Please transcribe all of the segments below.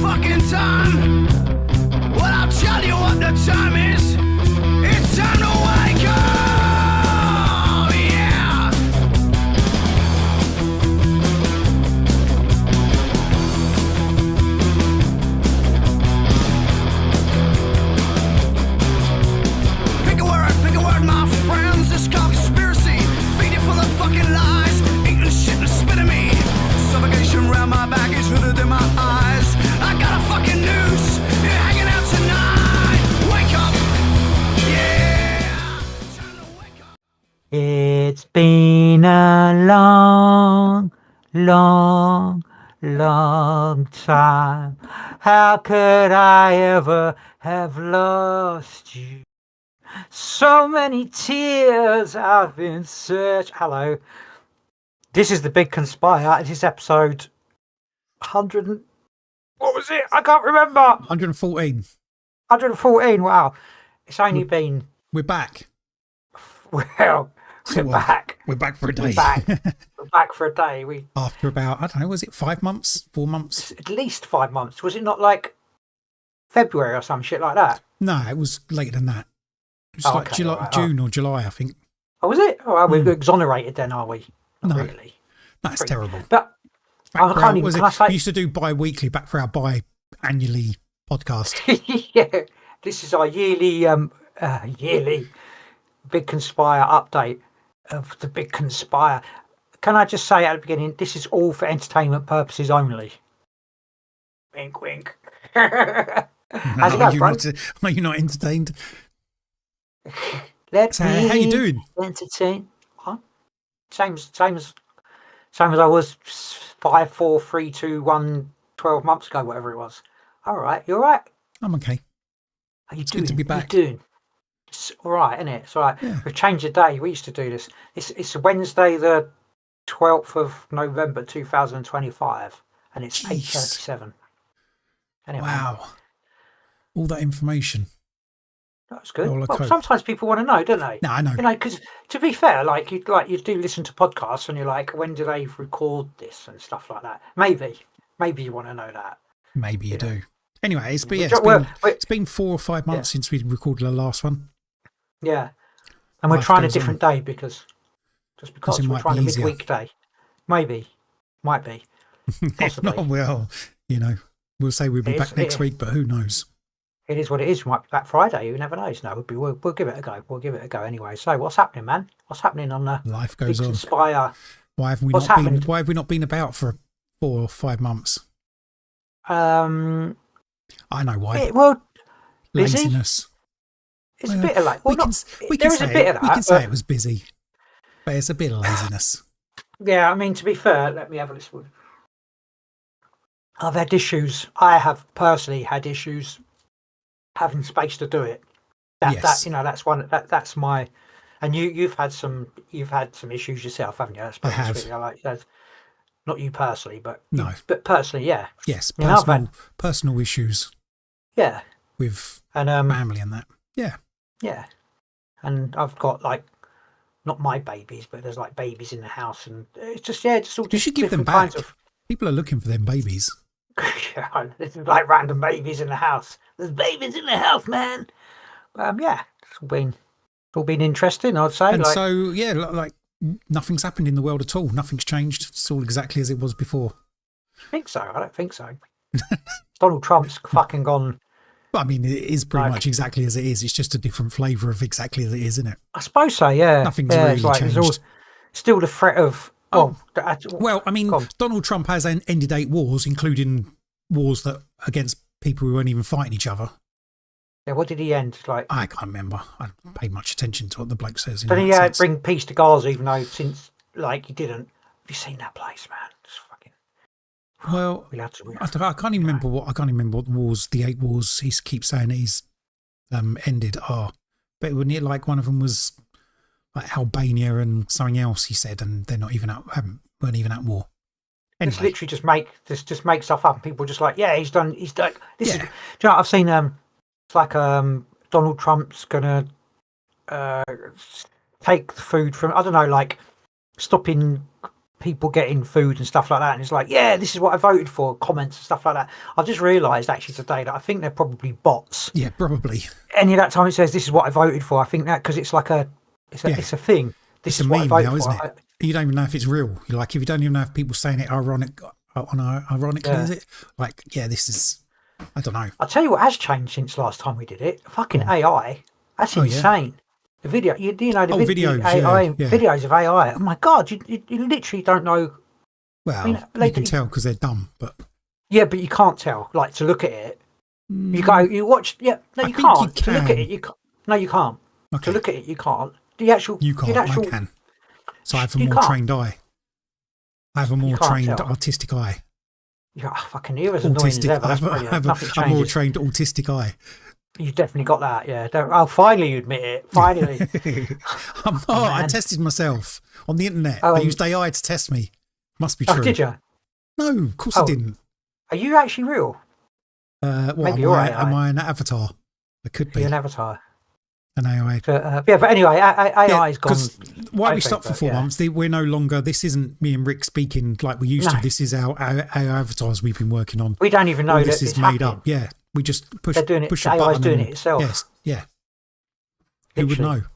fucking time. Well, I'll tell you what the time is. It's time to wake up, yeah. Pick a word, my friends. This called conspiracy. Feed it full of fucking lies. Eating shit and spitting me. Suffocation round my back is rooted in my eyes. I got a fucking noose. You're hanging out tonight. Wake up. Yeah. Time to wake up. It's been a long, long, long time. How could I ever have lost you? So many tears I've been search. Hello. This is the Big Conspire. This is episode 100. What was it? I can't remember. 114. 114. Wow. It's only been. We're back. Well, we're back. We're back for a day. We're back. We're back for a day. After about, I don't know, was it 5 months? 4 months? At least 5 months. Was it not like February or some shit like that? No, it was later than that. It was like okay, July, right, June or July, I think. Oh, was it? Oh, well, we're exonerated then, are we? Not No. really. That's terrible. But I can't even. Can I say? We used to do bi-weekly, back for our bi-annually podcast. Yeah, this is our yearly Big Conspire update of the Big Conspire. Can I just say at the beginning, this is all for entertainment purposes only. Wink, wink. How's it going, bro? Are you not entertained? Let So, me how you doing? entertain. Huh? Same as I was 5, 4, 3, 2, 1, 12 months ago, whatever it was. All right, you all right? I'm okay. How you It's doing? good to be back. How you doing? It's all right, isn't it? It's all right. Yeah. We've changed the day. We used to do this. It's Wednesday, the 12th of November, 2025, and it's Jeez. 8:37. Anyway, Wow. All that information. that's good. Roller Well, coat. sometimes people want to know, don't they? No, I know. You know, because to be fair, like you do listen to podcasts, and you're like, when do they record this and stuff like that? Maybe you want to know that. Maybe you do. Anyway, it's been 4 or 5 months since we recorded the last one. Yeah, and we're Life trying a goes on. different day because it we're might trying be a easier. midweek day. Might be. If Possibly. not, well, we'll say we'll be It is- back next week, but who knows? It is what it is. We might be back Friday. You never know. No, we'll give it a go. We'll give it a go anyway. So, what's happening, man? What's happening on the Life Big goes on. Conspire? Why have we What's not been? happening? Why have we not been about for 4 or 5 months? I know why. Busy. Laziness. It's Well, a bit of like. Well, there is a bit of that. We can say but- it was busy, but it's a bit of laziness. Yeah, I mean, to be fair, let me have a listen. I've had issues. I have personally had issues having space to do it. Yes. That's one. That's my. And you've had some issues yourself, haven't you? I have. Really, like that's not you personally, but No. but personally, yeah, Yes, You know, I've had- personal issues yeah, with and family and that. Yeah. yeah, and I've got like not my babies, but there's like babies in the house, and it's just all. You should give them different back. People are looking for them babies. Yeah, this is like random babies in the house. There's babies in the house, man. Yeah, it's all been interesting, I'd say. And like, so, yeah, like nothing's happened in the world at all. Nothing's changed. It's all exactly as it was before. I think so. I don't think so. Donald Trump's fucking gone. But I mean, it is pretty much exactly as it is. It's just a different flavour of exactly as it is, isn't it? I suppose so. Yeah, Nothing's yeah, really it's like, changed. There's still the threat of. Well, I mean, go on. Donald Trump has ended 8 wars, including wars that against people who weren't even fighting each other. Yeah, what did he end? Like, I can't remember. I don't pay much attention to what the bloke says. did he that sense. bring peace to Gaza, even though since like he didn't? Have you seen that place, man? It's fucking. Well, We had to. I can't even remember what the wars, the 8 wars he keeps saying he's ended are. But wouldn't it like one of them was like Albania and something else he said, and they're not even weren't even at war. It's Anyway, literally just make stuff up, and people are just like, yeah, he's done. This is. Do you know what I've seen? It's like Donald Trump's gonna take the food from, I don't know, like stopping people getting food and stuff like that, and it's like, yeah, this is what I voted for, comments and stuff like that. I've just realised actually today that I think they're probably bots. Yeah, probably. Any of that time it says this is what I voted for, I think that because it's like it's a thing. This It's is a what I meme voted now, isn't for. it? You don't even know if it's real. Like, if you don't even know if people saying it ironically, is it? Like, yeah, this is, I don't know. I'll tell you what has changed since last time we did it. Fucking AI. That's insane. The video, you know, the videos, AI yeah. videos of AI. Oh my god, you literally don't know. Well, I mean, you can tell because they're dumb, but yeah, but you can't tell. Like, to look at it, you watch. Yeah, no, you think can't. you To look at can. it, you can't. No, you can't. Okay. To look at it, you can't. The actual, You can't. I can. So I have a You more can't. trained eye. I have a more can't trained tell. artistic eye. Yeah, fucking, you're as annoying as Autistic. ever. I That's have, brilliant. I have Nothing a more changes. trained autistic eye. You've definitely got that. Yeah. Oh, finally you admit it. Finally. I'm not. I man. tested myself on the internet. Oh, I used AI to test me. Must be true. Oh, did you? No, of course I didn't. Are you actually real? What, Maybe you're AI. am I an avatar? I could be You're an avatar. an AI. Yeah, but anyway, AI has gone. Why we I stopped think, for 4 but, yeah. months? We're no longer. This isn't me and Rick speaking like we used to. No. This is our avatars we've been working on. We don't even know All that this it's is made happening. up. Yeah, we just push. They're doing it. Push a AI's button doing and- it itself. Yes. Yeah. Who would Literally. know?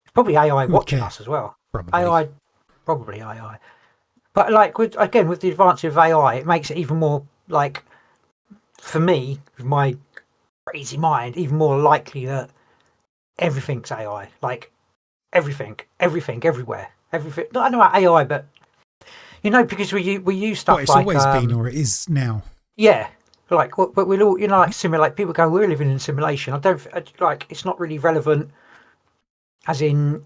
It's probably AI Who would watching care? us as well. Probably. Probably AI. But like with the advance of AI, it makes it even more like, for me, with my crazy mind, even more likely that everything's AI. Like everything, everywhere, everything. Not I know about AI, but you know, because we use stuff Well, it's like always been, or it is now. yeah, like but we'll all, you know, like simulate. People go, we're living in a simulation. I don't like. It's not really relevant, as in.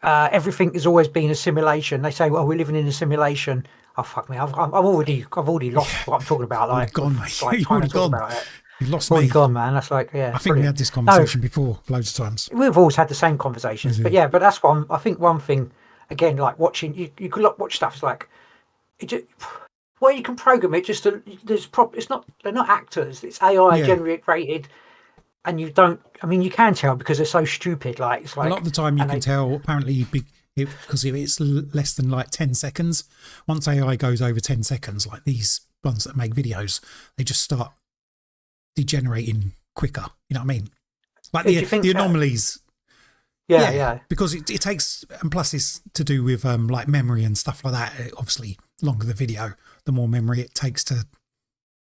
Everything has always been a simulation. They say, "Well, we're living in a simulation." Oh fuck me! I've already lost what I'm talking about. Like, gone, mate. like You've trying already to talk gone. about it. You've lost Already me. gone, man. That's like, yeah. I think we had this conversation before loads of times. We've always had the same conversations, but yeah, but that's one. I think one thing again, like watching you could watch stuff. It's like it just, well, you can program it. Just to, there's it's not, they're not actors. It's AI Yeah. generated, and you don't. I mean, you can tell because they're so stupid. Like it's like A lot of the time you and can they- tell apparently because if it's less than like 10 seconds, once AI goes over 10 seconds, like these ones that make videos, they just start degenerating quicker. You know what I mean? Like Do you think the that- anomalies. Yeah. Because it takes, and plus it's to do with like memory and stuff like that. Obviously, longer the video, the more memory it takes to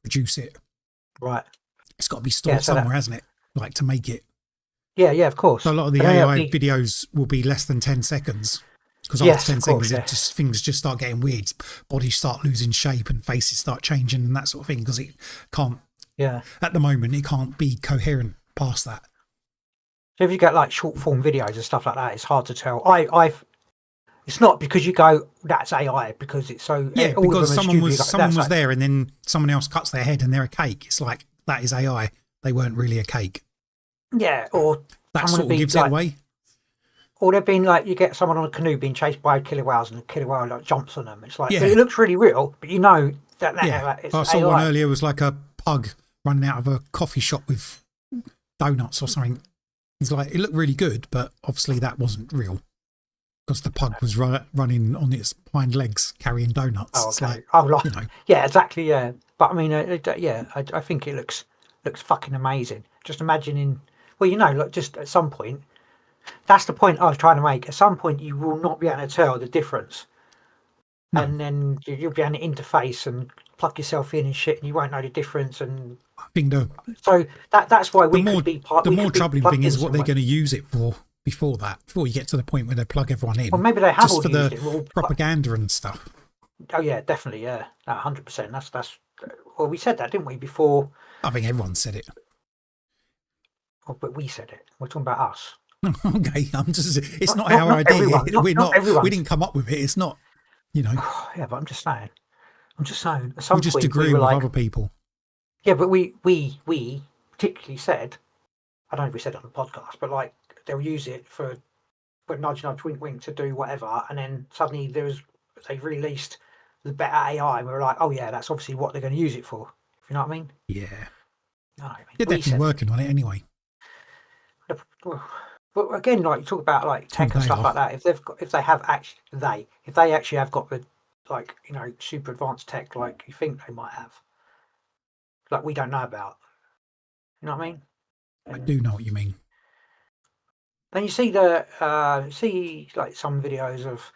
produce it. Right. It's got to be stored so that- somewhere, hasn't it? Like to make it. Yeah, of course. So a lot of the And then AI it'll be- videos will be less than 10 seconds. Because Yes, after 10 of course, seconds, things just start getting weird. Bodies start losing shape and faces start changing and that sort of thing. Because it can't, Yeah. at the moment, it can't be coherent past that. So if you get like short form videos and stuff like that, it's hard to tell. It's not because you go that's AI because it's so Yeah, all because of them are someone stupid, was that's there and then someone else cuts their head and they're a cake. It's like, that is AI. They weren't really a cake. yeah, or That someone sort would of be gives like, it away. or they've been like you get someone on a canoe being chased by killer whales and the killer whale like jumps on them. It's like Yeah. but it looks really real, but you know that Yeah. it's I saw AI. one earlier, it was like a pug running out of a coffee shop with donuts or something. It's like, it looked really good, but obviously that wasn't real because the pug was running on its hind legs carrying donuts. Oh, It's okay. like, you know, Yeah, exactly. Yeah, but I mean, I think it looks fucking amazing. Just imagining, well, you know, like just at some point, that's the point I was trying to make. At some point, you will not be able to tell the difference, and then you'll be able to interface and plug yourself in and shit, and you won't know the difference. And I think so that's why we the more, could be part. the we more could be troubling plugged thing in is what they're somewhere. going to use it for before you get to the point where they plug everyone in. Well, maybe they have just already for used the it. Well, propaganda and stuff. oh yeah, definitely, yeah, 100%. That's. Well, we said that, didn't we, before? I think everyone said it. Oh, but we said it. We're talking about us. Okay, it's not Not our idea. everyone, We're not everyone. we didn't come up with it. It's not, you know, Yeah, but I'm just saying. At some we just point, agree we were with like, other people. yeah, but we particularly said, I don't know if we said it on the podcast, but like they'll use it for nudge, nudge, wink, wink to do whatever, and then suddenly they released the better AI, and we were like, oh yeah, that's obviously what they're going to use it for. You know what I mean? Yeah, No, I mean, they're we definitely said, working on it anyway. But again, like you talk about like tech and they stuff are. like that. If they actually have got the like super advanced tech like you think they might have, like we don't know about. You know what I mean? I do know what you mean. Then you see see like some videos of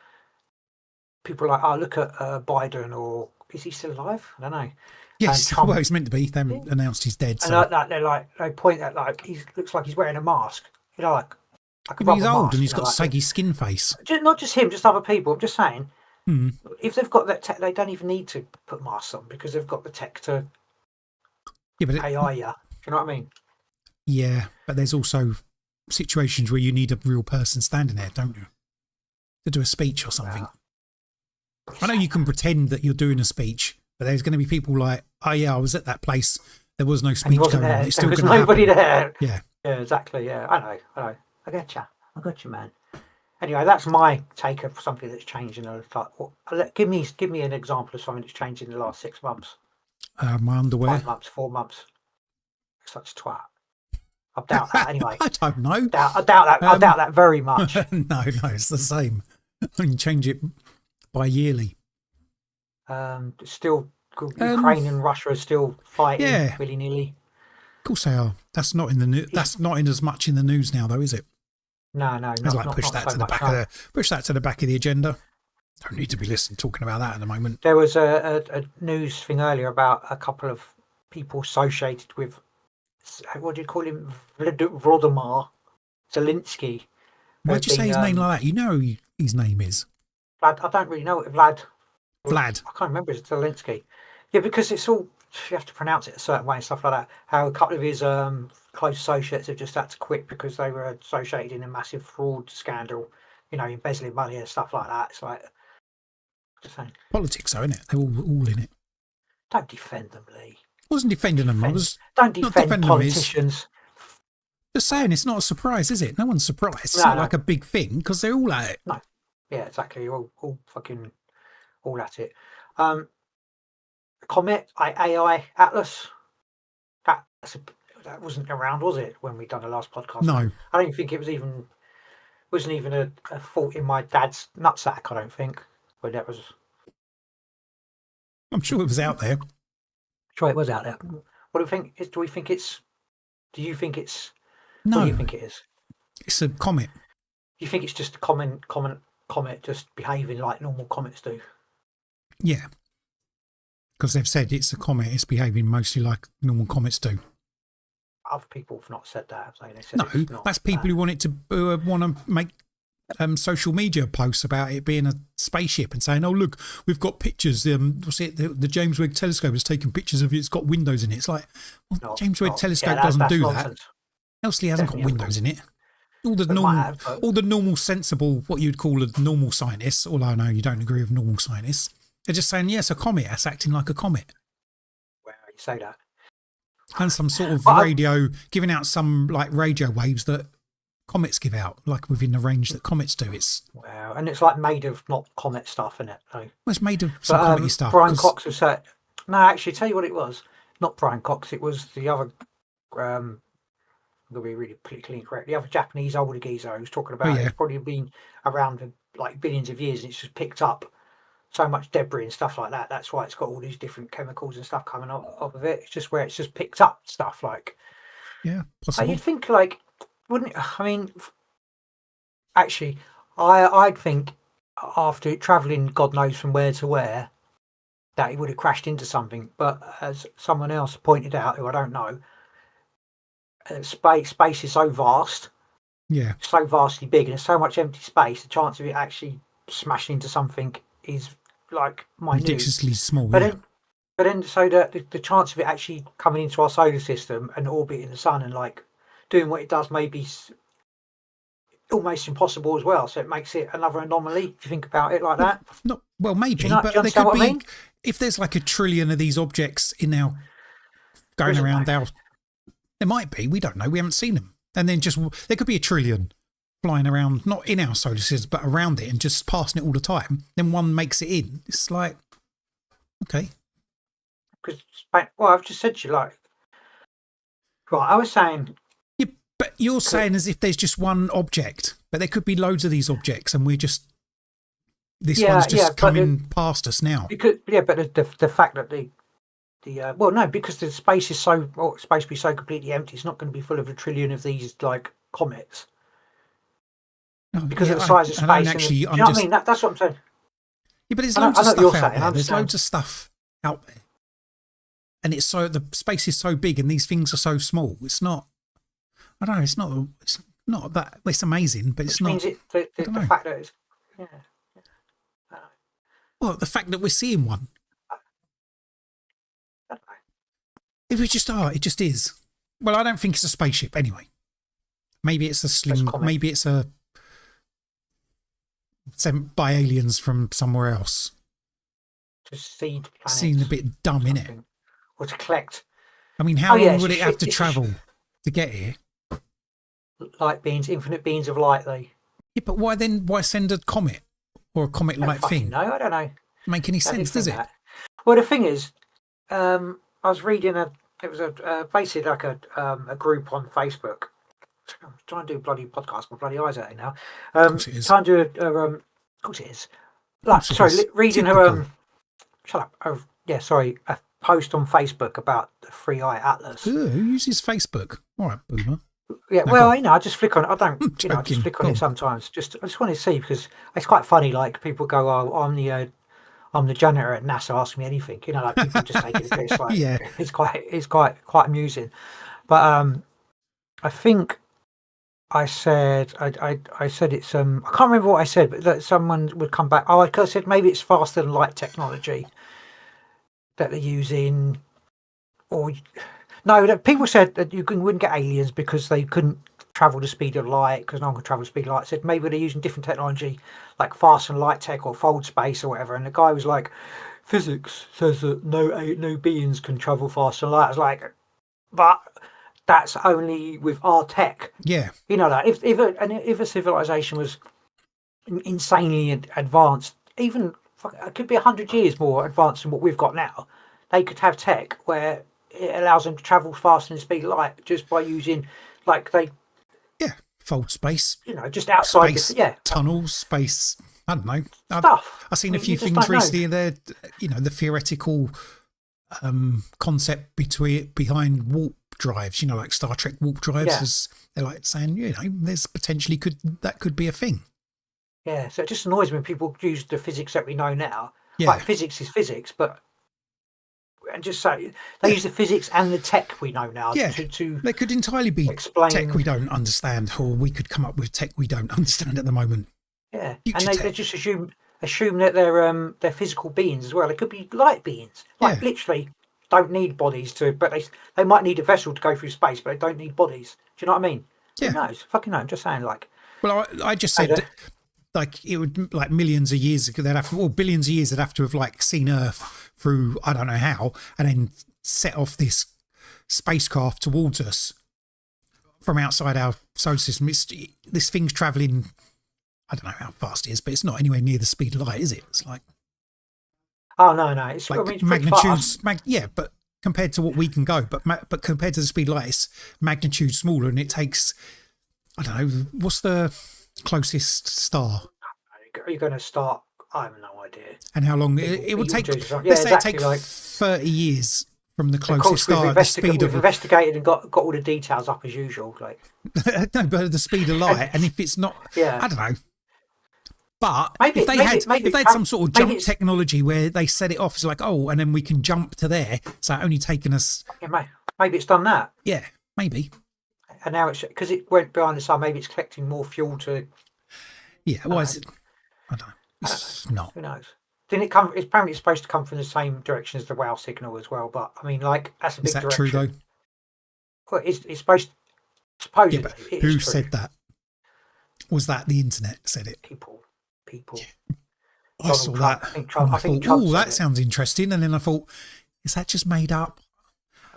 people like, oh, look at Biden, or is he still alive? I don't know. And Yes, Trump, well, it's meant to be. They announced he's dead, and so. that they're like they point at like he looks like he's wearing a mask. Like a But he's rubber old and mask. he's got Like saggy skin face. not just him, just other people. I'm just saying, Hmm. if they've got that tech, they don't even need to put masks on because they've got the tech to Yeah, but AI you. Do you know what I mean? yeah, but there's also situations where you need a real person standing there, don't you? To do a speech or something. Well, I know you can pretend that you're doing a speech, but there's going to be people like, oh yeah, I was at that place. There was no and he speech wasn't going on. there. It's There still was going to nobody happen. there. Yeah. Yeah, exactly. Yeah, I know. I get you, man. Anyway, that's my take of something that's changed in the give me an example of something that's changed in the last 6 months, My underwear. 5 months, 4 months. Such a twat. I doubt that. Anyway, I don't know. I doubt that. I doubt that very much. No, it's the same. I can change it bi-yearly. Still, Ukraine and Russia are still fighting Yeah. willy nilly. Of course they are. That's not in the news. That's not in as much in the news now, though, is it? No, It's like push that so to the much, back no. of the back of the agenda. Don't need to be talking about that at the moment. There was a news thing earlier about a couple of people associated with, what do you call him, Volodymyr Zelensky. Why'd you say his name like that? You know who his name is. Vlad, I don't really know it. Vlad. Vlad. I can't remember. It's Zelensky. Yeah, because it's all, you have to pronounce it a certain way and stuff like that. How a couple of his close associates have just had to quit because they were associated in a massive fraud scandal, embezzling money and stuff like that. It's like, just saying, Politics, though, isn't it? They're all in it. don't defend them, Lee. I wasn't defending them. I was Don't not defend defending politicians. just saying it's not a surprise, is it? No one's surprised. It's No, not no. like a big thing because they're all at it. No. Yeah, exactly. You're all fucking all at it. Comet, AI, Atlas. That wasn't around, was it, when we done the last podcast? No. I don't think it wasn't even a fault in my dad's nutsack. I don't think. But that was. I'm sure it was out there. Sure, it was out there. What do we think? Do we think it's? Do you think it's? No. What do you think it is? It's a comet. You think it's just a common comet just behaving like normal comets do? Yeah. Because they've said it's a comet. It's behaving mostly like normal comets do. Other people have not said that, have they? They said No, it's not that's people who want to make social media posts about it being a spaceship and saying, "Oh, look, we've got pictures. The James Webb Telescope has taken pictures of it. It's got windows in it." It's like, well, James Webb Telescope doesn't do that. Elsley hasn't got windows in it. All the normal, sensible, what you'd call a normal scientist, although I know you don't agree with normal scientists, they're just saying, yes, a comet, that's acting like a comet. Well, you say that. And some sort of radio, giving out some like radio waves that comets give out, like within the range that comets do. Well, and it's like made of not comet stuff, isn't it? So, it's made of some comety stuff. Brian Cox was said, no, actually, tell you what it was. Not Brian Cox, it was the other, I'm going to be really politically incorrect, the other Japanese older geezer who was talking about It's probably been around for like billions of years and it's just picked up so much debris and stuff like that. That's why it's got all these different chemicals and stuff coming off of it. It's just where it's just picked up stuff like. Yeah, possible. You'd think like, wouldn't it? I mean, actually, I'd think after travelling God knows from where to where, that he would have crashed into something. But as someone else pointed out, who I don't know, space is so vast, so vastly big, and there's so much empty space. The chance of it actually smashing into something is like minute, ridiculously small. But then, so the chance of it actually coming into our solar system and orbiting the sun and like doing what it does may be almost impossible as well. So it makes it another anomaly if you think about it like that. Not well, maybe, but there could be. I mean? If there's like 1 trillion of these objects in our going around our, there might be. We don't know. We haven't seen them. And then there could be 1 trillion flying around, not in our solar system, but around it, and just passing it all the time. Then one makes it in. It's like, okay. Because I've just said to you, like, right, I was saying. Yeah, But you're saying as if there's just one object, but there could be loads of these objects, and we're just one's just coming past us now. Because but the fact that because the space is supposed to be so completely empty, it's not going to be full of a trillion of these like comets. No, because of the size of space. Do you know what I mean? That's what I'm saying. Yeah, but there's loads of stuff out there. There's loads of stuff out there, and the space is so big, and these things are so small. It's not. I don't know. It's not that. It's amazing, but it's not. The fact that it's. Yeah. Well, the fact that we're seeing one. If we just are, it just is. Well, I don't think it's a spaceship anyway. Maybe it's a slim. Maybe it's a sent by aliens from somewhere else. To seed planets. Seems a bit dumb, innit? Or to collect. I mean, how long would it have to travel to get here? Light beams, infinite beams of light, though. Yeah, but why then? Why send a comet or a comet-like thing? No, I don't know. Make any sense, does it? Well, the thing is, I was reading basically like a group on Facebook. I'm trying to do a bloody podcast. My bloody eyes out now. Trying to do of course it is. Reading her. Shut up. A post on Facebook about the Free Eye Atlas. Who uses Facebook? All right, boomer. Yeah, I just flick on it. I don't, I just flick on it sometimes. I just want to see because it's quite funny. Like people go, "Oh, I'm the janitor at NASA. Ask me anything." Like people just take it a bit. Like, yeah, it's quite amusing. But I think I said I said it's I can't remember what I said, but that someone would come back. I said maybe it's faster than light technology that they're using, or. No, people said that you wouldn't get aliens because they couldn't travel the speed of light, because no one could travel the speed of light. I said maybe they're using different technology, like faster than light tech or fold space or whatever. And the guy was like, physics says that no beings can travel faster than light. I was like, but that's only with our tech. Yeah. Like if a civilization was insanely advanced, even it could be 100 years more advanced than what we've got now, they could have tech where it allows them to travel faster than the speed of light just by using, fold space. Just outside space, tunnels, space. I don't know stuff. I've seen a few things recently. There, the theoretical concept behind warp drives. Like Star Trek warp drives. They're like saying, there's potentially that could be a thing. Yeah, so it just annoys me when people use the physics that we know now. Yeah. Like physics is physics, but. And just say they use the physics and the tech we know now. Yeah, they could entirely be tech we don't understand, or we could come up with tech we don't understand at the moment. Yeah, and they just assume that they're physical beings as well. They could be light beings, literally don't need bodies but they might need a vessel to go through space, but they don't need bodies. Do you know what I mean? Yeah, who knows? Fucking no. I'm just saying, like. Well, I just said. It would millions of years ago. Billions of years. They'd have to have seen Earth through I don't know how, and then set off this spacecraft towards us from outside our solar system. This thing's travelling. I don't know how fast it is, but it's not anywhere near the speed of light, is it? It's like. Oh no! It's like magnitudes. But compared to what we can go, but compared to the speed of light, it's magnitude smaller, and it takes. I don't know. What's the closest star? Are you going to start? I have no idea. And how long it would take? Let's say it takes 30 years from the closest star. We've investigated and got all the details up as usual. No, but the speed of light, and if it's not, I don't know. But if they had some sort of jump technology where they set it off as and then we can jump to there, so only taking us. Yeah, maybe it's done that. Yeah, maybe. And now it's because it went behind the sun. Maybe it's collecting more fuel to. Yeah, why is it? I don't know. It's not. Who knows? Didn't it come? It's apparently supposed to come from the same direction as the wow signal as well. But I mean, that's a big direction. Is that true though? Well, it's supposed. Supposedly, yeah, but who said that? Was that the internet said it? People. Yeah. I saw that. I thought, that sounds interesting. And then I thought, is that just made up?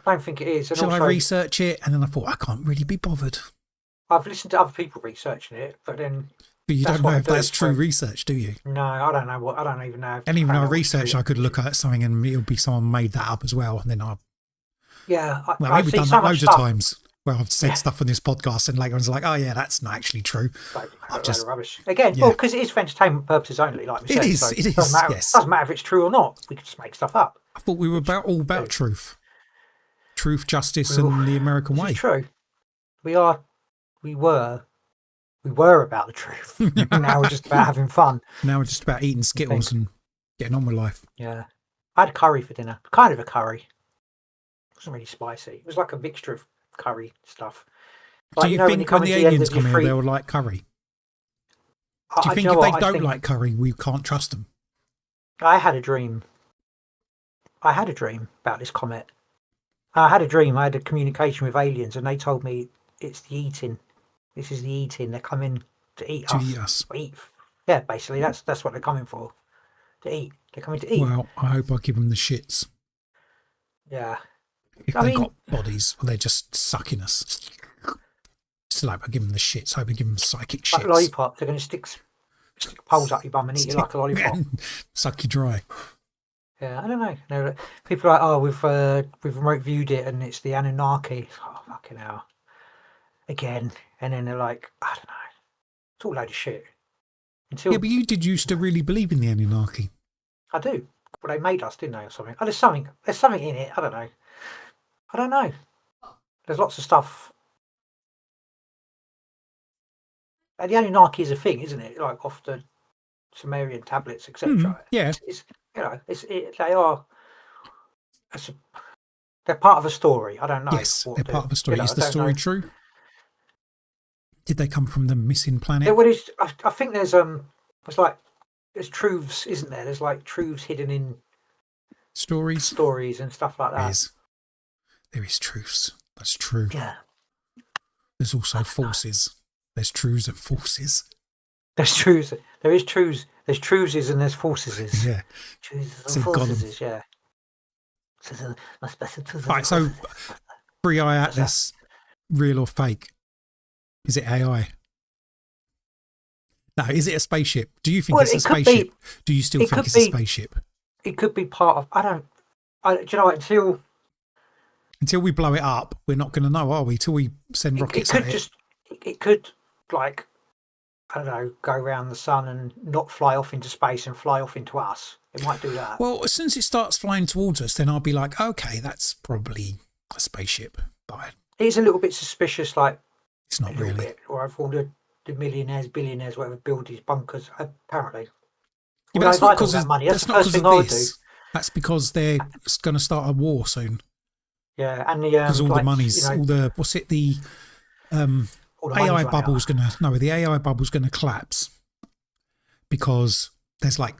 I don't think it is. And Shall I research it? And then I thought, I can't really be bothered. I've listened to other people researching it, but then. But you don't know if that's true research, do you? No, I don't know. I don't even know. And even though I researched, I could look at something and it'll be someone made that up as well. And then we've done that loads of times. where I've said stuff on this podcast and later on it's like, oh yeah, that's not actually true. I've just rubbish again. Well, because it is for entertainment purposes only, like we said. It is. So it is. Doesn't matter if it's true or not. We can just make stuff up. I thought we were all about truth, justice, and the American way. It's true. We were about the truth. Now we're just about having fun. Now we're just about eating Skittles and getting on with life. Yeah, I had curry for dinner. Kind of a curry. It wasn't really spicy. It was like a mixture of curry stuff. Like, do you think when the aliens come here, they'll like curry? Do you think if they don't like curry, we can't trust them? I had a dream. About this comet. I had a dream. I had a communication with aliens, and they told me it's the eating. This is the eating. They're coming to eat us. Yeah, basically, that's what they're coming for. To eat. They're coming to eat. Well, I hope I give them the shits. Yeah. If they've got bodies, or they're just sucking us. Still hope I give them the shits. I hope I give them psychic shits. Like lollipops. They're going to stick poles up your bum and eat you like a lollipop. Suck you dry. Yeah, I don't know. No, people are like, oh, we've remote viewed it and it's the Anunnaki. Oh, fucking hell. Again. And then they're like, I don't know. It's all a load of shit. Yeah, but you did used to really believe in the Anunnaki. I do. Well, they made us, didn't they, or something? Oh, there's something in it. I don't know. There's lots of stuff. And the Anunnaki is a thing, isn't it? Like off the Sumerian tablets, etc. Yeah. They are. They're part of a story. I don't know. Yes, they're part of a story. Is the story true? Did they come from the missing planet? I think there's truths, isn't there? There's like truths hidden in stories and stuff like that. There is truths. That's true. Yeah. There's also forces. There's truths and forces. There's truths. There is truths. There's truths and there's forces. Yeah. Truths and forces. Yeah. Right. So, Free Eye Atlas, real or fake? Is it AI? No, is it a spaceship? Do you think it's a spaceship? Do you still think it's a spaceship? It could be part of. Do you know what? Until we blow it up, we're not going to know, are we? Till we send rockets at it. It could, like, I don't know, go around the sun and not fly off into space and fly off into us. It might do that. Well, as soon as it starts flying towards us, then I'll be like, okay, that's probably a spaceship. But it's a little bit suspicious, like. It's not really. Or I've all the millionaires, billionaires, whatever, build these bunkers, apparently. Yeah, but that's not because of money. That's the first thing I would do. That's because they're going to start a war soon. Yeah, and because all the money's all the AI bubble's going to the AI bubble's going to collapse because there's like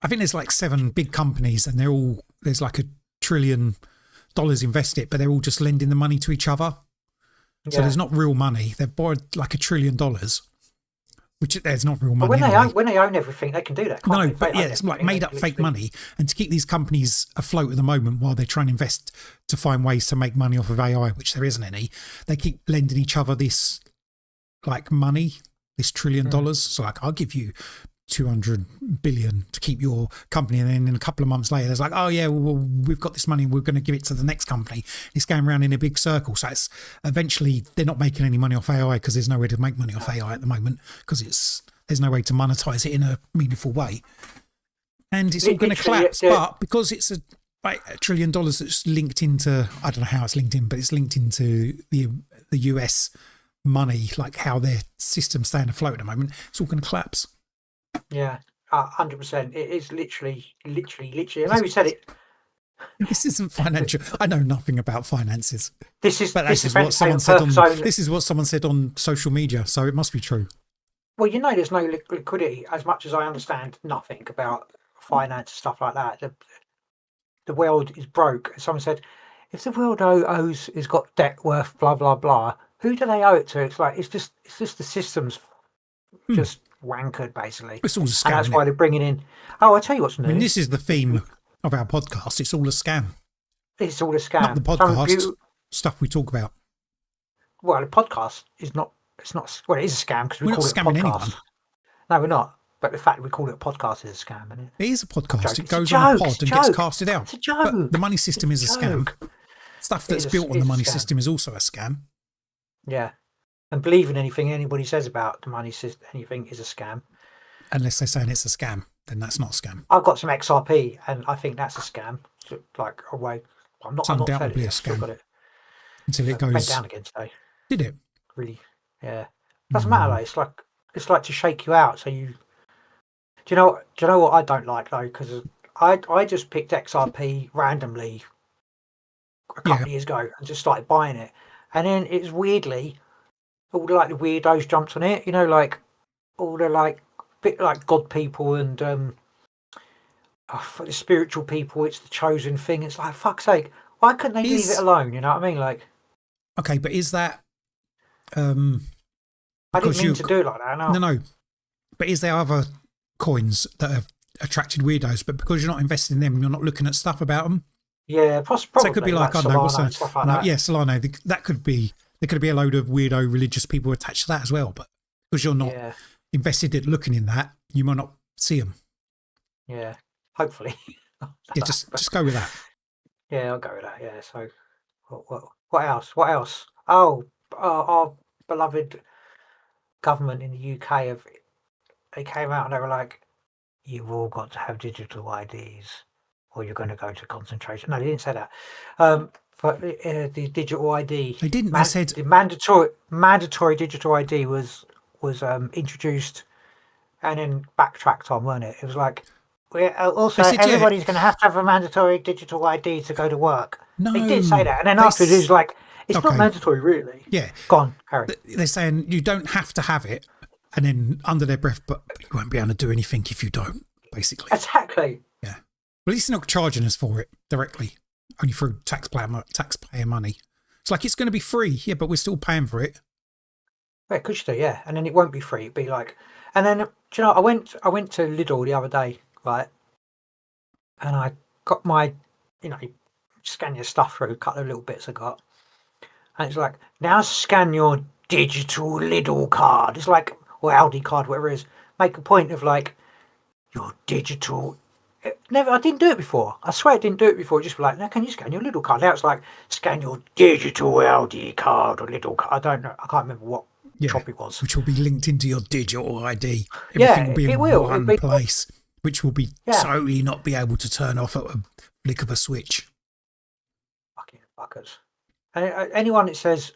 I think there's like 7 big companies and there's like $1 trillion invested, but they're all just lending the money to each other. So there's not real money. They've borrowed like $1 trillion, which there's not real money. But when they own everything, they can do that. No, but yeah, it's like made up fake money. And to keep these companies afloat at the moment while they're trying to invest to find ways to make money off of AI, which there isn't any, they keep lending each other this like money, this $1 trillion. So like, I'll give you 200 billion to keep your company, and then in a couple of months later there's like, oh yeah, well, we've got this money, we're going to give it to the next company. It's going around in a big circle. So it's eventually they're not making any money off AI because there's no way to make money off AI at the moment because there's no way to monetize it in a meaningful way, and it's all going to collapse. But because it's $1 trillion that's linked into, I don't know how it's linked in, but it's linked into the US money, like how their system's staying afloat at the moment, it's all going to collapse. Yeah, 100%. It is literally. I know we said it. This isn't financial. I know nothing about finances. This is what someone said on social media, so it must be true. Well, there's no liquidity. As much as I understand nothing about finance and stuff like that, the world is broke. Someone said, if the world has got debt worth blah blah blah, who do they owe it to? It's like it's just the systems just wankered, basically. It's all a scam. And that's why they're bringing in. Oh, I tell you what's new. I mean, this is the theme of our podcast. It's all a scam. It's all a scam. Not the podcast stuff we talk about. Well, the podcast is not. It's not. Well, it is a scam because we call it a podcast. Anyone. No, we're not. But the fact that we call it a podcast is a scam, isn't it? It is a podcast. It goes on a pod and gets casted out. It's a joke. But the money system is a scam. Stuff that's built on the money scam. system is also a scam. Yeah. And believing anything anybody says about the money system, anything is a scam. Unless they're saying it's a scam, then that's not a scam. I've got some XRP, and I think that's a scam. So, like away, I'm not selling undoubtedly it. a I've still scam. got it. Until it Went goes down again today. Did it? Really? Yeah. Doesn't matter though. It's like to shake you out. So you. Do you know what I don't like though? Because I just picked XRP randomly a couple of years ago and just started buying it, and then it's weirdly all like the weirdos jumped on it. Like all the like bit like god people and for the spiritual people, it's the chosen thing. It's like, fuck's sake, why couldn't they leave it alone? You know what I mean? Like, okay, but is that I didn't mean to do it like that. No. But is there other coins that have attracted weirdos? But because you're not investing in them, you're not looking at stuff about them. Yeah, probably. So it could be like I don't know what's that? Stuff like that. Yeah, Solano. That could be. There could be a load of weirdo religious people attached to that as well. But because you're not invested in looking in that, you might not see them. Yeah, hopefully. Yeah, just go with that. Yeah, I'll go with that. Yeah. So, what else? What else? Oh, our beloved government in the UK they came out and they were like, "You've all got to have digital IDs, or you're going to go to concentration." No, they didn't say that. But the digital ID, they didn't. They said the mandatory digital ID was introduced, and then backtracked on, weren't it? It was like, also everybody's going to have a mandatory digital ID to go to work. No, they did say that, and then after it was like, it's not mandatory, really. Yeah, go on, Harry. They're saying you don't have to have it, and then under their breath, but you won't be able to do anything if you don't. Basically, exactly. Yeah. Well, at least they're not charging us for it directly, only through taxpayer money. It's like it's going to be free, yeah, but we're still paying for it. Yeah, could you do? Yeah, and then it won't be free. It'd be like, and then do you know? I went to Lidl the other day, right? And I got my, you scan your stuff through, cut the little bits I got, and it's like, now scan your digital Lidl card. It's like, or Aldi card, whatever it is. Make a point of like your digital. I didn't do it before. I swear I didn't do it before. Just like, now can you scan your Lidl card? Now it's like, scan your digital Aldi card or Lidl card. I don't know. I can't remember what shop it was. Which will be linked into your digital ID. Everything will be in one place, which will be totally not be able to turn off at a flick of a switch. Fucking fuckers. And anyone that says,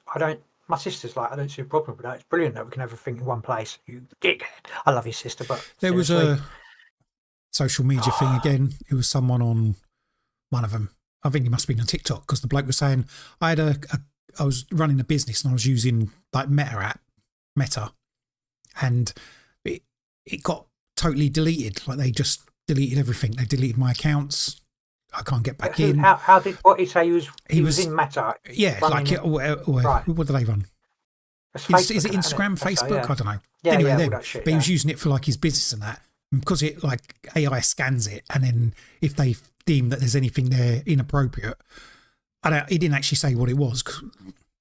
my sister's like, I don't see a problem with that. It's brilliant that we can have everything in one place. You dickhead. I love your sister, but there was a social media thing again. It was someone on one of them. I think it must have been on TikTok, because the bloke was saying, I was running a business and I was using like Meta, and it got totally deleted. Like they just deleted everything. They deleted my accounts. I can't get back in. How did what he say? He was in Meta. Yeah, like right. What do they run? Is it Instagram, Facebook? I don't know. Yeah, anyway, all that shit, but he was using it for like his business and that. And because it like AI scans it, and then if they deem that there's anything there inappropriate, he didn't actually say what it was,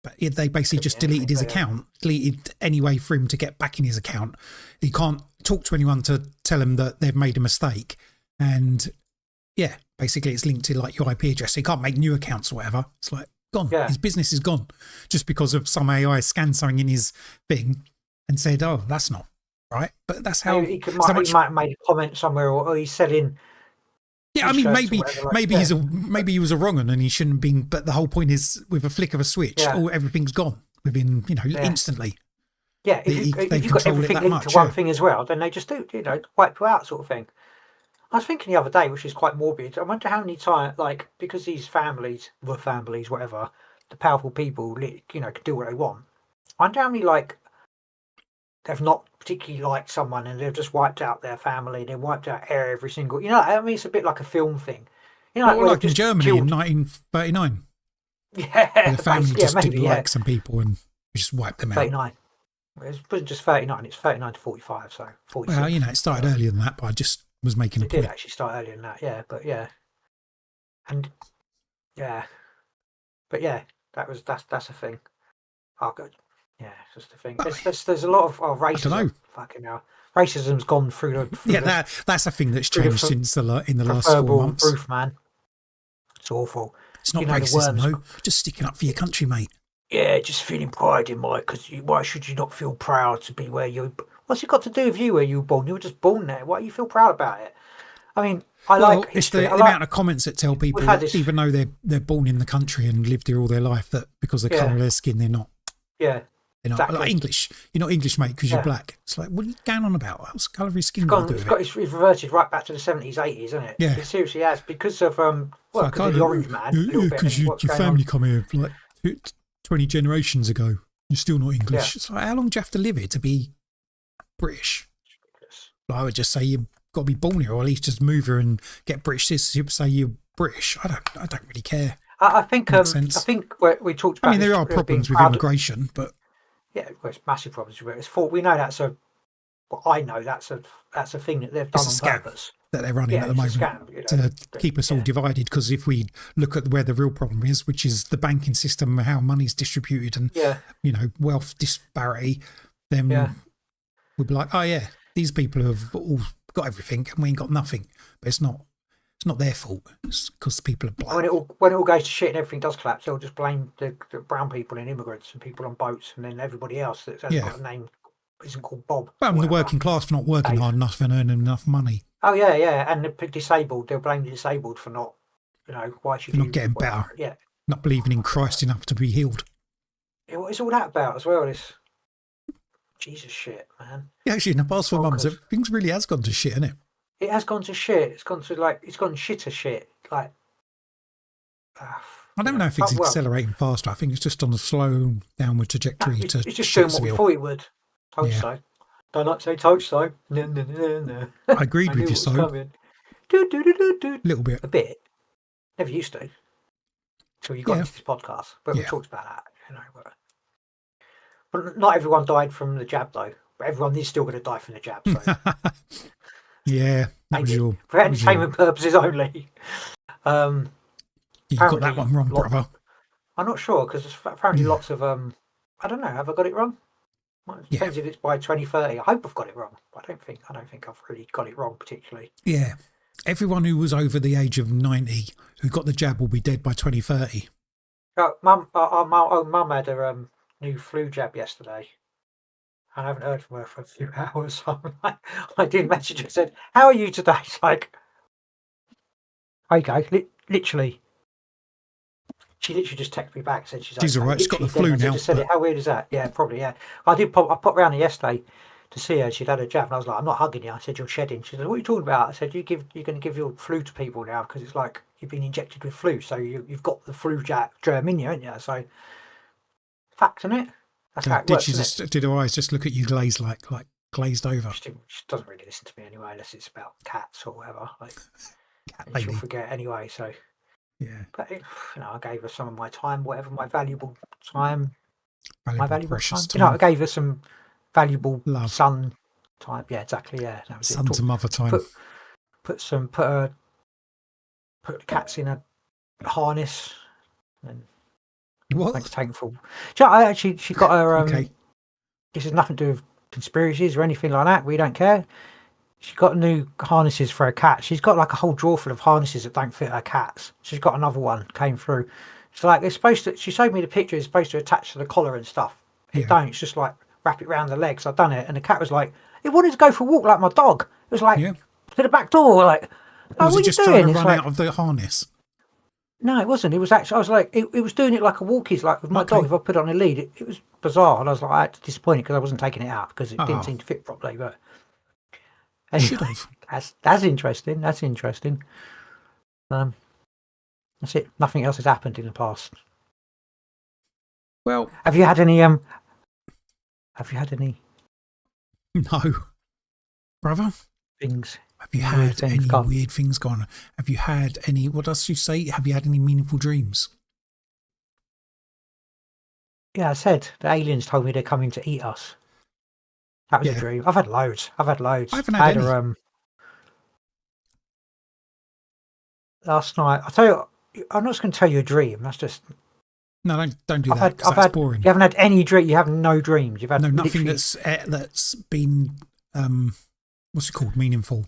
but they basically just deleted his account, deleted any way for him to get back in his account. He can't talk to anyone to tell him that they've made a mistake, and basically it's linked to like your IP address. So he can't make new accounts or whatever. It's like gone. Yeah. His business is gone just because of some AI scanned something in his thing and said, "Oh, that's not right." But that's how he might have made a comment somewhere, or he's selling. Yeah, I mean, maybe he was a wrong one and he shouldn't have been. But the whole point is, with a flick of a switch, everything's gone within instantly. Yeah, if you've got everything linked to one thing as well, then they just do wipe you out, sort of thing. I was thinking the other day, which is quite morbid. I wonder how many times, like, because these families, whatever, the powerful people, can do what they want. I wonder how many, like, they've not particularly liked someone and they've just wiped out their family. They wiped out every single, I mean, it's a bit like a film thing. Like in Germany in 1939. Yeah. The family just didn't like some people and just wiped them out. 39. It wasn't just 39, it's 39 to 45, so 46. Well, it started earlier than that, but I just was making a point. It did actually start earlier than that, yeah, but yeah. And, yeah. But yeah, that's a thing. Oh, good. Yeah, it's just a thing. There's a lot of racism. I don't know. Fucking hell. Racism's gone through the... that's a thing that's changed in the last 4 months. Roof, man. It's awful. It's not you know, the racism, worms. though. Just sticking up for your country, mate. Yeah, just feeling pride in because why should you not feel proud to be where you? What's it got to do with you where you were born? You were just born there. Why do you feel proud about it? I mean, I Well, like it's history. the amount of comments that tell We've people had that this. even though they're born in the country and lived here all their life, that because of the colour of their skin, they're not. Yeah, They're not exactly. like English. You're not English, mate, because you're Yeah. black. It's like, what are you going on about? What's the colour of your skin It's got gone. to do It's with got. it? It's reverted right back to the 70s, 80s, isn't it? Yeah. It seriously has because of It's like, because of the Orange Man a little bit. because And your what's going family on? come here like 20 generations ago. You're still not English. Yeah. It's like, how long do you have to live here to be British? Like, I would just say you've got to be born here, or at least just move here and get British citizenship. Say you're British. I don't really care. I think. Makes I sense. think we talked about. I mean, there this, are being problems with proud of- immigration, but Yeah, well, it's massive problems with it. It's for we know that's a. Well, I know that's a thing that they've done on it's a scam purpose. that they're running at the it's a moment scam, you know, to keep us all divided. Because if we look at where the real problem is, which is the banking system, how money's distributed, and Yeah, wealth disparity, then yeah. we'd be like, oh yeah, these people have all got everything and we ain't got nothing. But it's not their fault. It's because people are black. When it all goes to shit and everything does collapse, they'll just blame the brown people and immigrants and people on boats, and then everybody else that hasn't got a name isn't called Bob. Well, or and the whatever. working class for not working hard enough and earning enough money. Oh yeah, and the disabled, they'll blame the disabled for not, why should For you not getting whatever. better. Yeah, Not believing in Christ enough to be healed. what is all that about as well? This Jesus shit, man. Yeah, actually, in the past 4 months, Bonkers. things really has gone to shit, hasn't it? It has gone to shit. It's gone shitter shit. Like, I don't know if it's well, accelerating faster. I think it's just on a slow downward trajectory to it's just doing what we Shitsville. thought it would. Told Yeah. so. Don't like to say told so. No. I agreed I with knew you, what so was coming. Do. a little bit. A bit. Never used to. Till you got Yeah. into this podcast. But we Yeah. talked about that, But not everyone died from the jab, though. But everyone is still going to die from the jab. So Yeah, that was maybe. your. For entertainment purposes only. You got that apparently one wrong, lot- brother. I'm not sure because there's apparently lots of I don't know. Have I got it wrong? Well, it depends if it's by 2030. I hope I've got it wrong. I don't think I've really got it wrong particularly. Yeah. Everyone who was over the age of 90 who got the jab will be dead by 2030. Mum had a new flu jab yesterday. I haven't heard from her for a few hours. I did message her and said, "How are you today?" It's like, okay, literally. She literally just texted me back, said she's all right. She's got the Literally flu dead. I now, just said but- it. How weird is that? Yeah, probably. Yeah, I popped round her yesterday to see her. She'd had a jab, and I was like, "I'm not hugging you." I said, "You're shedding." She said, "What are you talking about?" I said, "You're going to give your flu to people now because it's like you've been injected with flu, so you've got the flu germ in you, haven't you?" So, fact, isn't it? That's how it works, isn't it? Did her eyes just look at you glazed like glazed over? She doesn't really listen to me anyway, unless it's about cats or whatever. Like, Cat and she'll lady. forget anyway. So, Yeah. but I gave her some of my time, whatever my valuable time. Precious time. time. I gave her some valuable Love. sun time. Yeah, exactly. Yeah, that was it. Son to mother time. Put the cats in a harness and What? thanks taking for. She got her. Okay. This has nothing to do with conspiracies or anything like that. We don't care. She got new harnesses for her cat. She's got like a whole drawer full of harnesses that don't fit her cats. She's got another one came through. It's like it's supposed to. She showed me the picture. It's supposed to attach to the collar and stuff. It Yeah. don't. It's just like wrap it around the legs. I've done it, and the cat was like, it wanted to go for a walk like my dog. It was like Yeah. to the back door. Like, oh, Was what it are just you trying doing? to It's run like, out of the harness? no, it wasn't. It was actually. I was like, it was doing it like a walkies, like with my Okay. dog. If I put it on a lead, it was bizarre, and I was like, I had to disappoint it because I wasn't taking it out because it Oh. didn't seem to fit properly. But Should anyway, have. that's interesting. That's interesting. That's it. Nothing else has happened in the past. Well, Have you had any? Have you had any no. Brother, things? have you Weird had things any gone. weird things going on? Have you had any, what does you say? Have you had any meaningful dreams? Yeah, I said the aliens told me they're coming to eat us. That was a Yeah. dream. I've had loads. I haven't I had any. Last night. I'll tell you. I'm not just going to tell you a dream. That's just. No, don't do I've that. had. 'Cause I've that's had. boring. You haven't had any dream. You have no dreams. You've had No, nothing literally- that's been what's it called? Meaningful.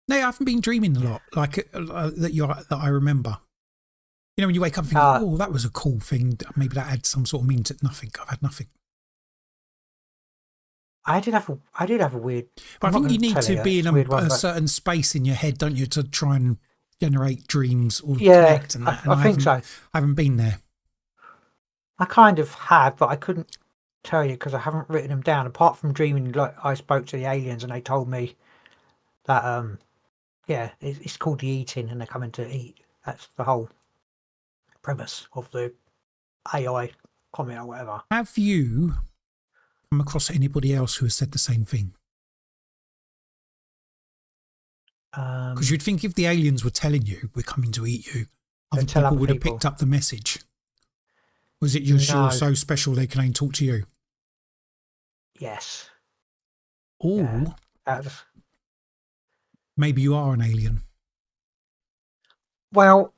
No, I haven't been dreaming a lot, like that I remember. You know, when you wake up and think, oh, that was a cool thing. Maybe that had some sort of meaning to nothing. I've had nothing. I did have a weird. But I think you need to be in a certain space in your head, don't you, to try and generate dreams or connect and that. And I think so. I haven't been there. I kind of have, but I couldn't tell you because I haven't written them down. Apart from dreaming, like I spoke to the aliens and they told me that it's called the eating and they're coming to eat. That's the whole premise of the AI comment or whatever. Have you come across anybody else who has said the same thing? Because you'd think if the aliens were telling you we're coming to eat you, other people would have picked up the message. Was it just you're so special they can only talk to you? Yes. Or maybe you are an alien. Well,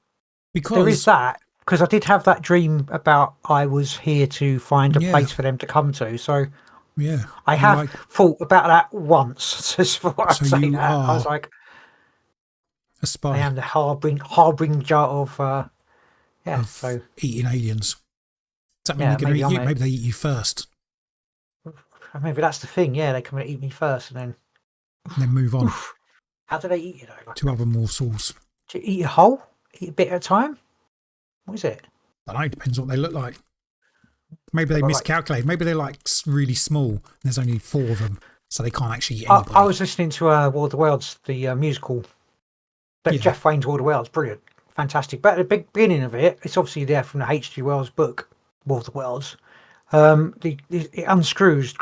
because there is that. Because I did have that dream about I was here to find a place for them to come to. So I have thought about that once. Just for what I'm saying that. I was like, a spy. I am the harbinger of so eating aliens. Does that mean they're going to eat you? Maybe they eat you first. Maybe that's the thing. Yeah, they come and eat me first, and then move on. Oof. How do they eat you though? Like, 2 other morsels. Do you eat a whole? Eat a bit at a time? What is it? I don't know. It depends what they look like. Maybe they miscalculate. Maybe they're like really small. And there's only 4 of them, so they can't actually eat anybody. I was listening to War of the Worlds, the musical. Jeff Wayne's War of the Worlds, brilliant, fantastic. But at the beginning of it, it's obviously there from the H.G. Wells book, War of the Worlds. It unscrews,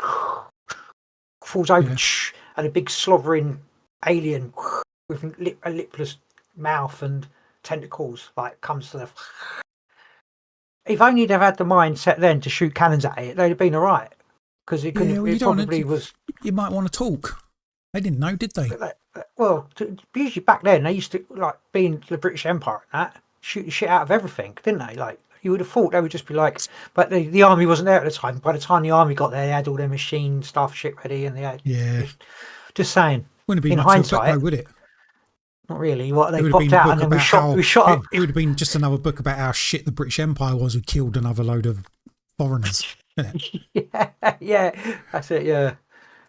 falls over, and a big slobbering alien with a lipless mouth and tentacles comes to the. If only they'd had the mindset then to shoot cannons at it, they'd have been all right. Because it couldn't. It probably was. You might want to talk. They didn't know, did they? Well, usually back then they used to being the British Empire and that shoot the shit out of everything, didn't they? Like you would have thought they would just be like, but the army wasn't there at the time. By the time the army got there, they had all their machine stuff, shit ready, and they had. Yeah. Just saying. Wouldn't have been in hindsight, though, would it? Not really. What they popped out and then we shot up. It would have been just another book about how shit the British Empire was, who killed another load of foreigners. yeah, that's it. Yeah.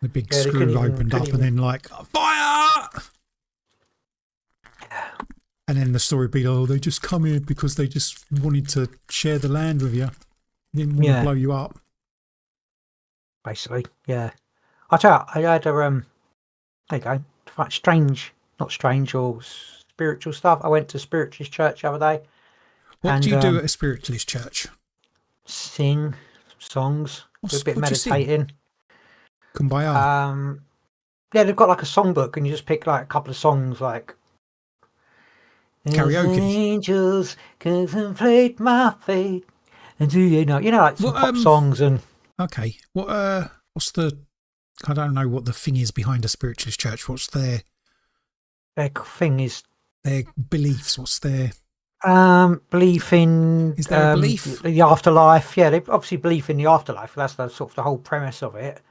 The big screw opened up and then fire! And then the story would be, they just come here because they just wanted to share the land with you. They didn't want to blow you up. Basically, yeah. I tell you, I had a, there you go, not strange or spiritual stuff. I went to spiritualist church the other day. What do you do at a spiritualist church? Sing songs, do a bit of meditating. Kumbaya. Yeah, they've got a songbook, and you just pick a couple of songs karaoke. Angels contemplate my fate, and do you know some pop songs and. Okay, what's the? I don't know what the thing is behind a spiritualist church. What's their thing is their beliefs? What's their belief in? Is there a belief? The afterlife? Yeah, they obviously believe in the afterlife. That's the sort of the whole premise of it.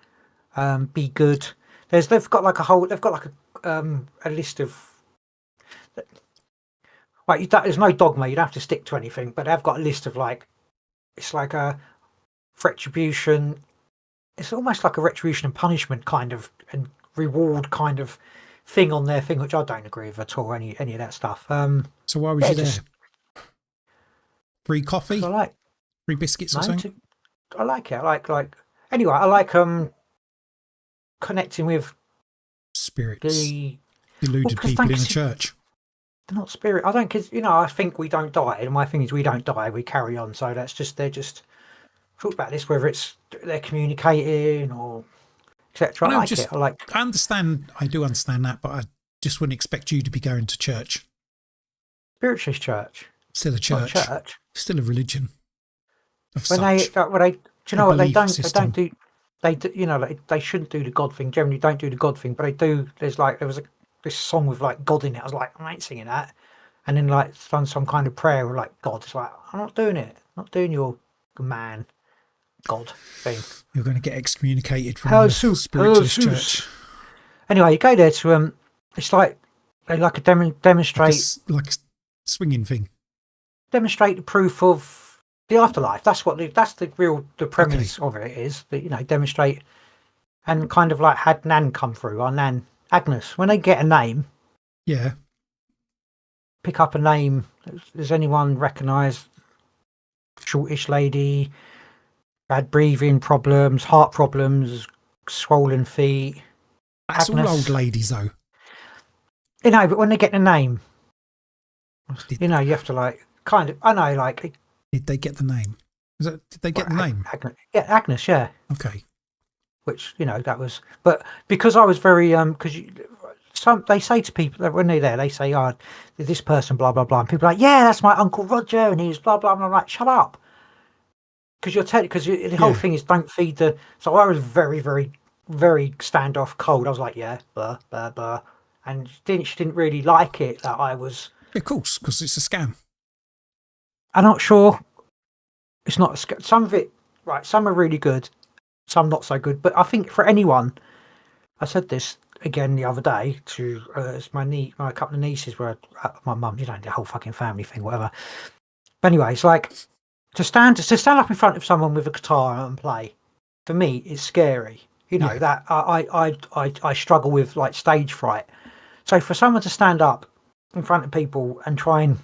Be good. They've got a list of. There's no dogma. You don't have to stick to anything, but they've got a list of it's like a retribution. It's almost like a retribution and punishment kind of and reward kind of thing on their thing, which I don't agree with at all. Any of that stuff. So why was you there? Free coffee? Free biscuits or something? I like it. I like. Anyway, I like connecting with spirits, deluded people in the church. They're not spirit. I don't, because I think we don't die, and my thing is we don't die. We carry on. So they're just talk about this, whether it's they're communicating or etc. I like it. I do understand that, but I just wouldn't expect you to be going to church. Spiritualist church. Still a church. Still a religion. Do you know what they don't? System. They don't do. They do, they shouldn't do the God thing. Generally, don't do the God thing, but they do. There was this song with God in it. I was like, I ain't singing that. And then done some kind of prayer with God. It's like, I'm not doing it. I'm not doing your man God thing. You're going to get excommunicated from the spiritualist church. Anyway, you go there to it's like they demonstrate like a swinging thing. demonstrate the proof of the afterlife. That's the premise of it is that, demonstrate, and kind of like had Nan come through, our Nan Agnes. When they get a name, Yeah. pick up a name. Does anyone recognise shortish lady, had breathing problems, heart problems, swollen feet? That's Agnes. all old ladies, though. But when they get the name, Did- you have to Did they get the name? Did they get the name? Agnes, yeah. Okay. Which, that was, but because I was very, because they say to people that when they're there, they say, oh, this person, blah, blah, blah. And people are like, yeah, that's my Uncle Roger. And he's blah, blah, blah. I'm like, shut up. Because the whole thing is don't feed the, so I was very, very, very standoff cold. I was like, yeah, blah, blah, blah. And she didn't really like it that I was. Yeah, of course, because it's a scam. I'm not sure. It's not some of it, right? Some are really good, some not so good. But I think for anyone, I said this again the other day to my couple of nieces were my mum, the whole fucking family thing, whatever. But anyway, it's like to stand up in front of someone with a guitar and play. For me, it's scary. That I struggle with like stage fright. So for someone to stand up in front of people and try and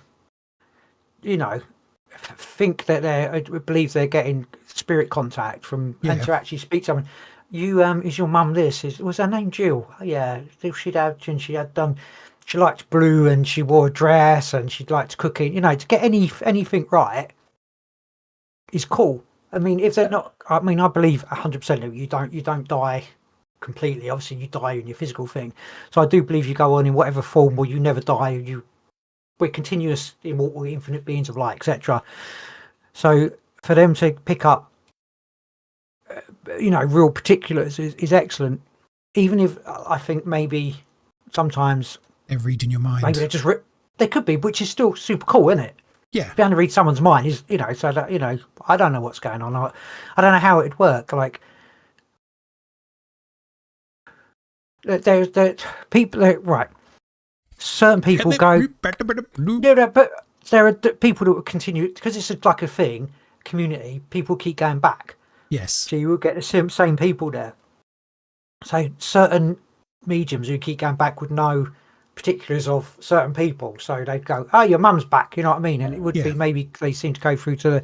think that believe they're getting spirit contact from and to actually speak to someone. Is your mum this? Was her name Jill? Yeah, she liked blue and she wore a dress and she liked cooking. To get anything right is cool. I mean, if they're not, I believe 100% that you don't die completely. Obviously, you die in your physical thing. So I do believe you go on in whatever form, or you never die. We're continuous, immortal, infinite beings of light, etc. So for them to pick up, real particulars is excellent. Even if I think maybe sometimes They're reading your mind. maybe they're just they could be, which is still super cool, isn't it? Yeah. Being able to read someone's mind is, so that, I don't know what's going on. I don't know how it'd work. Like, there's people that, right. Certain people go, yeah, but there are people that will continue because it's like a thing, community. People keep going back. Yes. So you will get the same people there. So certain mediums who keep going back would know particulars of certain people. So they'd go, oh, your mum's back. You know what I mean? And it would be maybe they seem to go through to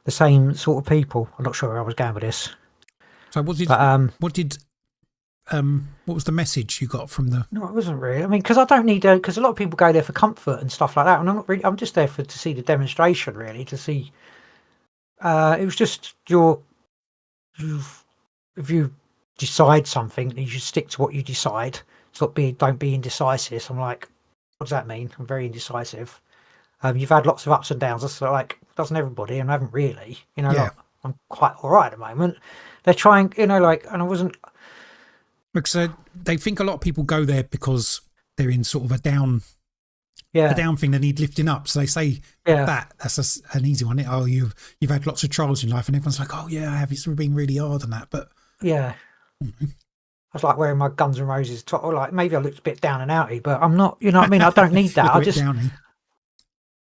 the same sort of people. I'm not sure where I was going with this. So what was the message you got from the? No, it wasn't really. I mean, because I don't need because a lot of people go there for comfort and stuff like that, and I'm just there to see the demonstration, really, to see. It was just if you decide something, you should stick to what you decide. Don't be indecisive. I'm like, what does that mean? I'm very indecisive. You've had lots of ups and downs. That's like, doesn't everybody? And I haven't really. Like, I'm quite all right at the moment. They're trying, and I wasn't. Because they think a lot of people go there because they're in sort of a down thing they need lifting up. So they say that's an easy one. Oh, you've had lots of trials in life, and everyone's like, oh yeah, I have. It's been really hard and that, but yeah. I was like wearing my Guns N' Roses top, or like maybe I looked a bit down and outy, but I'm not. You know what I mean? I don't need that.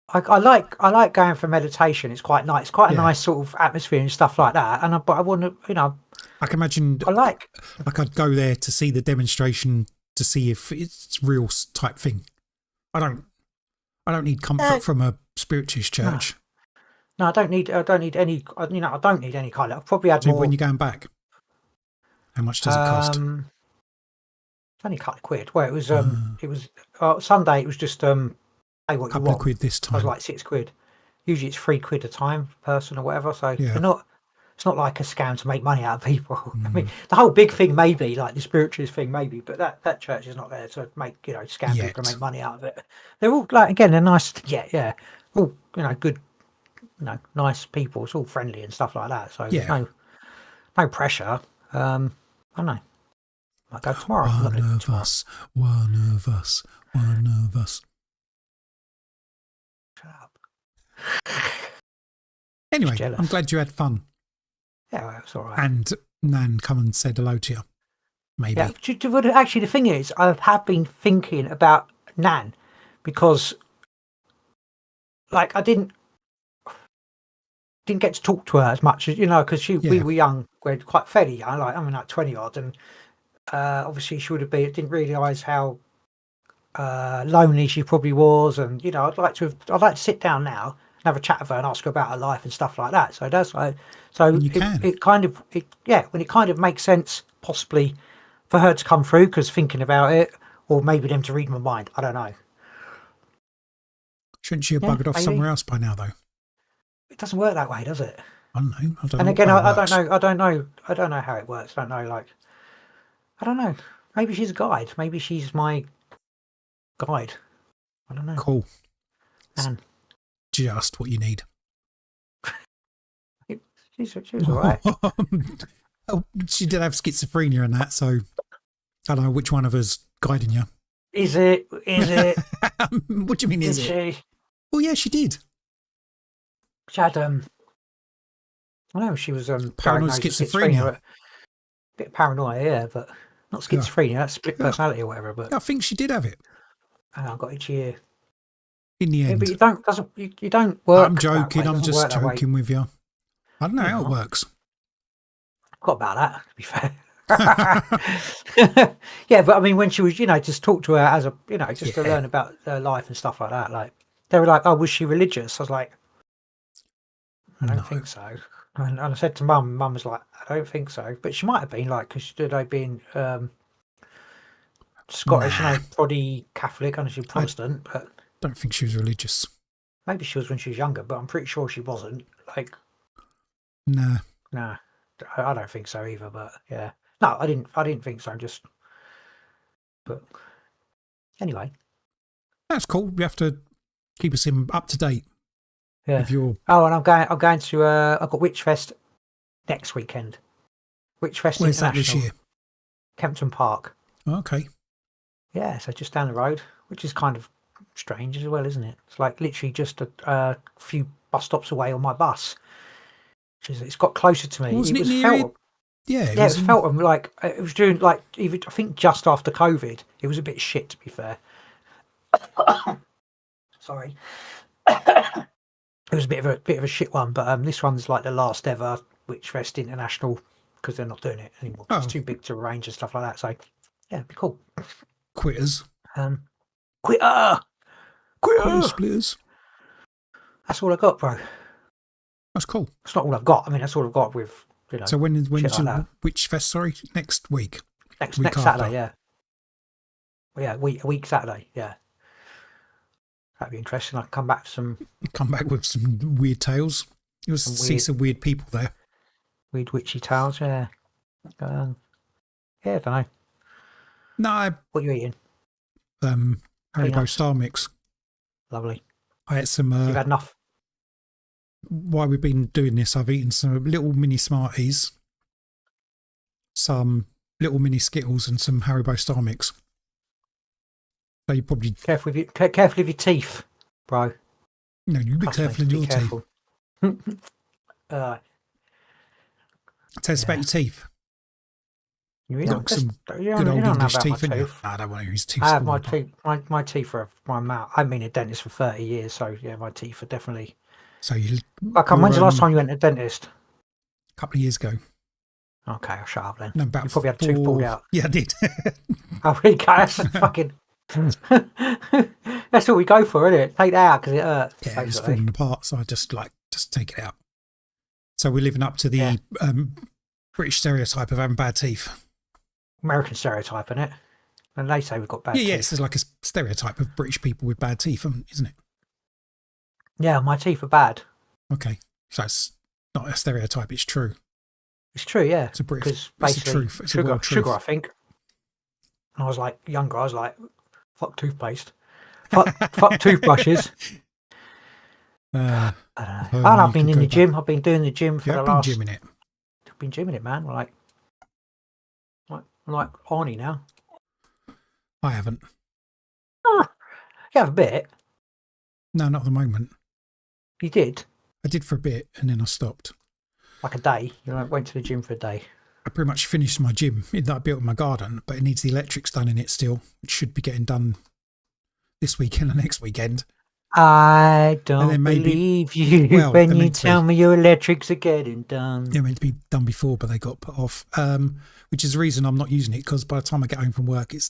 I like going for meditation. It's quite nice. It's quite a nice sort of atmosphere and stuff like that. But I want to, I can imagine. I'd go there to see the demonstration to see if it's real type thing. I don't need comfort from a spiritualist church. No, I don't need any. I don't need any kind of. I've probably had more. When you're going back, how much does it cost? It's only a couple of quid. Well, it was Sunday. It was just pay what you want. Couple of quid this time. I was like £6. Usually it's £3 a time per person or whatever. So it's not like a scam to make money out of people. I mean, the whole big thing maybe, like the spiritualist thing maybe, but that church is not there to make, scam people and make money out of it. They're all like, again, they're nice. Yeah. All, good, nice people. It's all friendly and stuff like that. So no pressure. I don't know. I'll go tomorrow. One of us. Shut up. Anyway, I'm glad you had fun. Yeah, well, it's all right. And Nan come and said hello to you. Maybe. Yeah, actually, the thing is, I have been thinking about Nan because, like I didn't get to talk to her as much as because we were young, we're quite fairly young, like I mean like 20 odd, and obviously she would have been didn't realise how lonely she probably was, and I'd like to sit down now and have a chat with her and ask her about her life and stuff like that. So that's like it kind of when it kind of makes sense possibly for her to come through because thinking about it, or maybe them to read my mind. I don't know. Shouldn't she have buggered off somewhere else by now, though? It doesn't work that way, does it? I don't know. And again, I don't know. I don't know how it works. I don't know. Like, I don't know. Maybe she's a guide. Maybe she's my guide. I don't know. Cool. And just what you need. She was all right. Oh, she did have schizophrenia and that, so I don't know which one of us guiding you. Is it? What do you mean, is it? She? Well, yeah, she did. She had I know she was Paranoid schizophrenia. A bit of paranoia, yeah, but not schizophrenia. That's split personality or whatever. But I think she did have it. I've got itchy ear. In the end, but you don't work. I'm joking. I'm just joking with you. I don't know how it works. I forgot about that, to be fair. Yeah, but I mean, when she was, just talk to her as a, just to learn about her life and stuff like that. Like they were like, "Oh, was she religious?" I was like, "I don't think so." And I said to Mum, Mum was like, "I don't think so," but she might have been like, because they'd been Scottish, body Catholic, and she's Protestant, but don't think she was religious. Maybe she was when she was younger, but I'm pretty sure she wasn't. Like, nah, I don't think so either. But yeah, no, I didn't think so. But anyway, that's cool. You have to keep us up to date. Yeah. If you're... Oh, and I'm going to. I've got Witchfest next weekend. Witchfest Where's International. that this year? Kempton Park. Okay. Yeah, so just down the road, which is kind of strange as well, isn't it? It's like literally just a few bus stops away on my bus. It's got closer to me. Wasn't it was near Feltham. Yeah, it was Feltham. Like it was during even I think just after COVID. It was a bit shit, to be fair. Sorry. It was a bit of a shit one, but this one's like the last ever Witchfest International because they're not doing it anymore. It's too big to arrange and stuff like that. So yeah, it'd be cool. Quitters. Quitter splitters. That's all I got, bro. That's cool. It's not all I've got. I mean, that's all I've got with So when's like Witchfest? Sorry, next week. Next Saturday, yeah. Well, yeah, a week Saturday, yeah. That'd be interesting. I can come back with some weird tales. You'll see some weird people there. Weird witchy tales, yeah. Yeah, I don't know. No, what are you eating? Haribo Star Mix. Lovely. I had some. You've had enough. While we've been doing this, I've eaten some little mini Smarties, some little mini Skittles, and some Haribo Star Mix. So you probably careful of your teeth, bro. No, you be careful of your teeth. Tell us about your teeth. You got some good old English teeth, haven't you? I don't want to use teeth. I have my teeth. My teeth are my mouth. I've been a dentist for 30 years, so yeah, my teeth are definitely. So you. When's the last time you went to the dentist? A couple of years ago. Okay, I'll shut up then. No, about you probably had a tooth pulled out. Yeah, I did. Oh, really? That's fucking. That's what we go for, isn't it? Take that out because it hurts. Yeah, it was falling apart, so I just take it out. So we're living up to the British stereotype of having bad teeth. American stereotype, isn't it? And they say we've got bad teeth. Yeah, it's like a stereotype of British people with bad teeth, isn't it? Yeah, my teeth are bad. Okay, so it's not a stereotype; it's true. It's true, yeah. It's a British. It's a truth. It's a world truth. Sugar, I think. And I was like younger. I was like, "Fuck toothpaste, fuck toothbrushes." I don't know. And I've been in the gym. I've been doing the gym for the last. I've been gymming it. I've been gymming it, man. Like Arnie now. I haven't. You have a bit. No, not at the moment. You did? I did for a bit and then I stopped. Like a day? You went to the gym for a day? I pretty much finished my gym that I built in my garden, but it needs the electrics done in it still. It should be getting done this weekend or next weekend. I don't then maybe- believe you well, when they're you meant to tell be. me your electrics are getting done. They're meant to be done before, but they got put off. Which is the reason I'm not using it, because by the time I get home from work, it's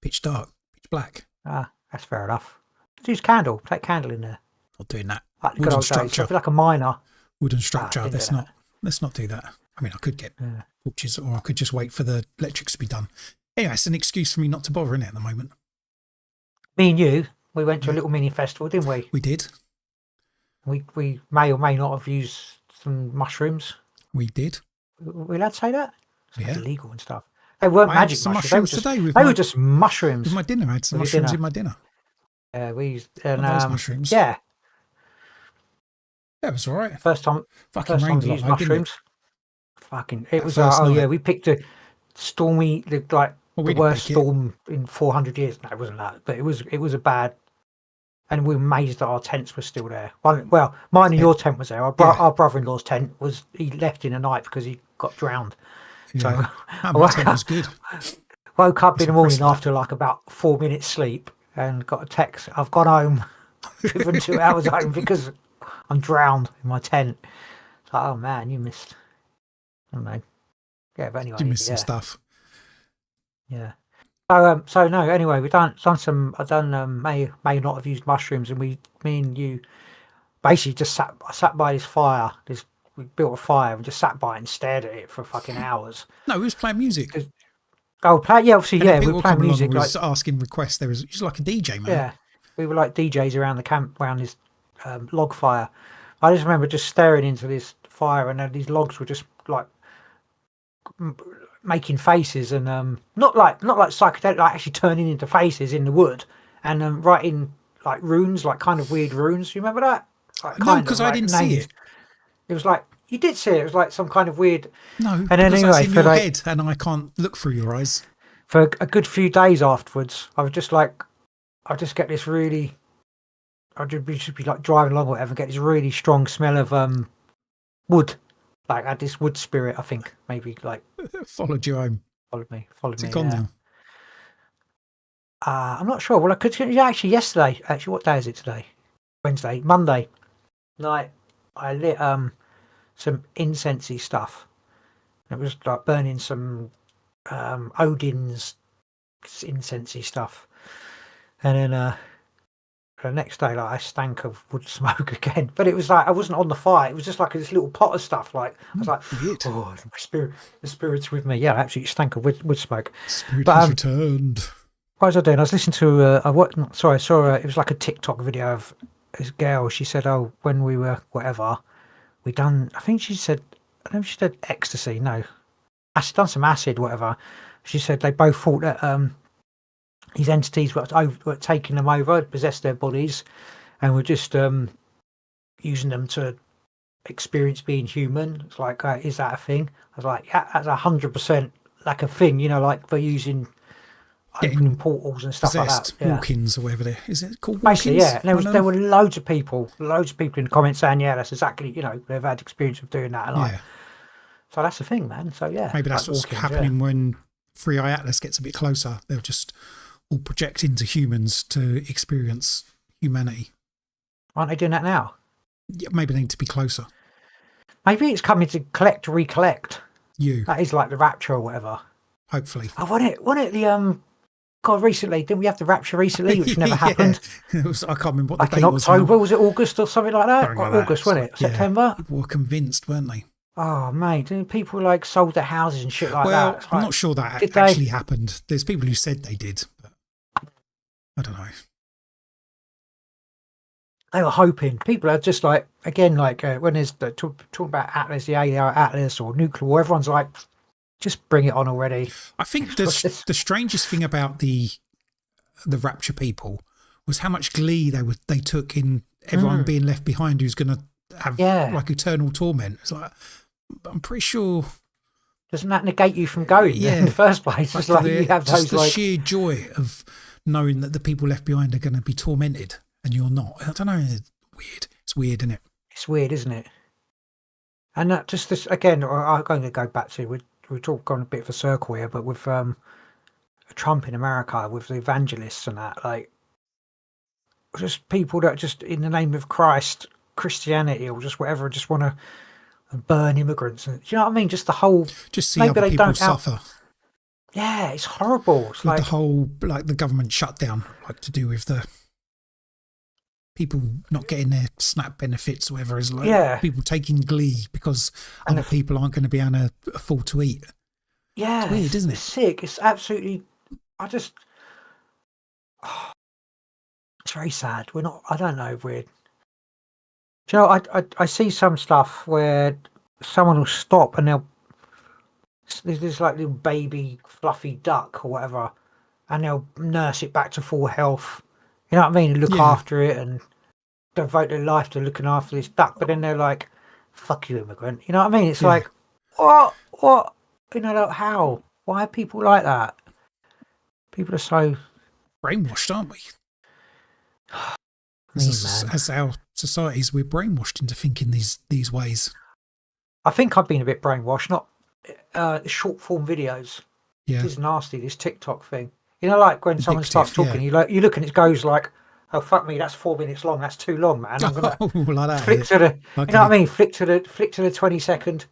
pitch dark, pitch black. Ah, that's fair enough. Let's use candle. Take candle in there. Not doing that. Like the good Wooden old days. structure. I feel like a miner. Wooden structure. didn't do Let's that. not. Let's not do that. I mean, I could get Yeah. torches, or I could just wait for the electrics to be done. Anyway, it's an excuse for me not to bother in it at the moment. Me and you, we went to a little mini festival, didn't we? We did. We may or may not have used some mushrooms. We did. We allowed to say that? It's Yeah. illegal and stuff. They weren't I had magic some mushrooms. mushrooms today with They my- were just mushrooms. With my dinner, I had some With your mushrooms dinner. in my dinner. We used Not those mushrooms. Yeah, That was all right. first time Fucking we rained a lot, used though, didn't it? mushrooms. Fucking, it was first oh yeah, night. we picked a stormy, the Well, we the didn't worst pick it. storm in 400 years. No, it wasn't that, but it was a bad. And we were amazed that our tents were still there. Well, mine and your tent was there. Yeah. Our brother-in-law's tent was. He left in the night because he got drowned. So Yeah. My tent was good. woke up in the morning impressed after like about 4 minutes sleep and got a text. I've gone home, driven 2 hours home because I'm drowned in my tent. It's like, oh man, you missed. I don't know. Yeah, but anyway, You missed yeah, some stuff. yeah. So no. Anyway, we've done some. I've done may not have used mushrooms, and me and you basically just sat by this fire. We built a fire and just sat by it and stared at it for fucking hours. No, we was playing music. Oh, obviously, And then yeah, we people were playing coming along music. and Like, was asking requests. There was like a DJ, man. yeah, we were like DJs around the camp, around this log fire. I just remember just staring into this fire, and then these logs were just like making faces, and not like psychedelic, like actually turning into faces in the wood, and writing like runes, like kind of weird runes. You remember that? Like, No, kind of, because I like, didn't see names. it. It was like you did see it. It was like some kind of weird. No, And because then that's anyway, in for your like- head, and I can't look through your eyes. For a good few days afterwards, I was just like, I just get this really. I'd just be like driving along or whatever, and get this really strong smell of wood. Like I had this wood spirit, I think. Maybe like Followed you home. followed me. Is it gone yeah. now? I'm not sure. Well, I could actually yesterday. Actually, what day is it today? Wednesday, Monday night. I lit some incensey stuff. It was like burning some Odin's incensey stuff, and then the next day, like I stank of wood smoke again. But it was like I wasn't on the fire. It was just like this little pot of stuff. Like I was like, Weird. oh, the spirit's with me. Yeah, I absolutely stank of wood smoke. Spirit But, has returned. What was I doing? I was listening to I saw it was like a TikTok video of this girl. She said, "Oh, when we were whatever, we done." I think she said, I don't know if she said ecstasy. No, acid, done some acid, whatever. She said they both thought that these entities were taking them over, possessed their bodies, and were just using them to experience being human. It's like, is that a thing? I was like, yeah, that's 100% like a thing. You know, like for using. Opening portals and stuff like that. Possessed Yeah. walk-ins or whatever they is it called walk-ins? Basically, yeah. And there One were of them? loads of people in the comments saying, yeah, that's exactly, they've had experience of doing that. And like, Yeah. so that's the thing, man. So yeah. Maybe that's like what's walk-ins, happening when Free Eye Atlas gets a bit closer. They'll just all project into humans to experience humanity. Aren't they doing that now? Yeah, maybe they need to be closer. Maybe it's coming to recollect. You, That is like the rapture or whatever. hopefully. Oh, wasn't it the God, recently, didn't we have the rapture recently, which never happened? Yeah. It was, I can't remember what Like the in date was. now. October, was it August or something like that? Something like that. August, wasn't it? Yeah. September? People were convinced, weren't they? Oh, mate, people like sold their houses and shit like well, that. It's I'm like, not sure that did they? actually happened. There's people who said they did, but I don't know. They were hoping. People are just like, again, like when there's talking about Atlas, the AR Atlas or nuclear war, everyone's like, just bring it on already. I think the strangest thing about the Rapture people was how much glee they took in everyone being left behind who's going to have like eternal torment. It's like, I'm pretty sure. Doesn't that negate you from going there in the first place? It's like you have just those the sheer joy of knowing that the people left behind are going to be tormented and you're not. I don't know. It's weird. It's weird, isn't it? It's weird, isn't it? And that just this again. I'm going to go back to we talk on a bit of a circle here, but with Trump in America, with the evangelists and that, like just people that just in the name of Christianity or just whatever, just want to burn immigrants. And do you know what I mean? Just the whole. Just see maybe other they people don't suffer. Yeah, it's horrible. It's With like the whole, like the government shutdown, like to do with the people not getting their SNAP benefits or whatever, is like people taking glee because other people aren't going to be able to afford to eat. Yeah, it's weird, isn't it? It's sick. It's absolutely. It's very sad. I don't know if we're. Do you know, I see some stuff where someone will stop and there's this like little baby fluffy duck or whatever, and they'll nurse it back to full health. You know what I mean? And look after it and devote their life to looking after this duck. But then they're like, "Fuck you, immigrant." You know what I mean? It's like, what? You know, like, how? Why are people like that? People are so brainwashed, aren't we? Man. As our societies, we're brainwashed into thinking these ways. I think I've been a bit brainwashed. Not short form videos. Yeah, this is nasty. This TikTok thing. You know, like when someone starts talking, you look and it goes like, "Oh fuck me, that's 4 minutes long. That's too long, man." I'm gonna like that, flick to the. You know what I mean? Flick to the 20-second.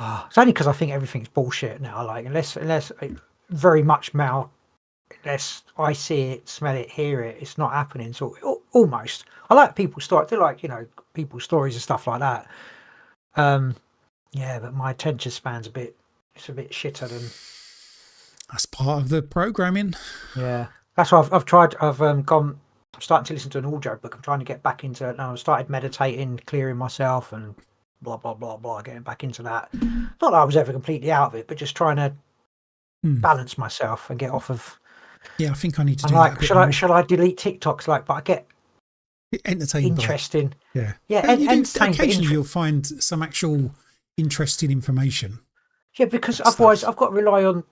Oh, it's only because I think everything's bullshit now. Like unless very much now. Unless I see it, smell it, hear it, it's not happening. So almost, I like people's stories. I do like people's stories and stuff like that. Yeah, but my attention span's a bit shitter than. That's part of the programming. Yeah, that's why I've tried. I'm starting to listen to an audio book. I'm trying to get back into it now. I've started meditating, clearing myself, and blah blah blah blah. Getting back into that. Not that I was ever completely out of it, but just trying to balance myself and get off of. Yeah, I think I need to do that. Like, should I delete TikToks? Like, but I get entertained. Interesting. Yeah. Occasionally you'll find some actual interesting information. Yeah, because otherwise I've got to rely on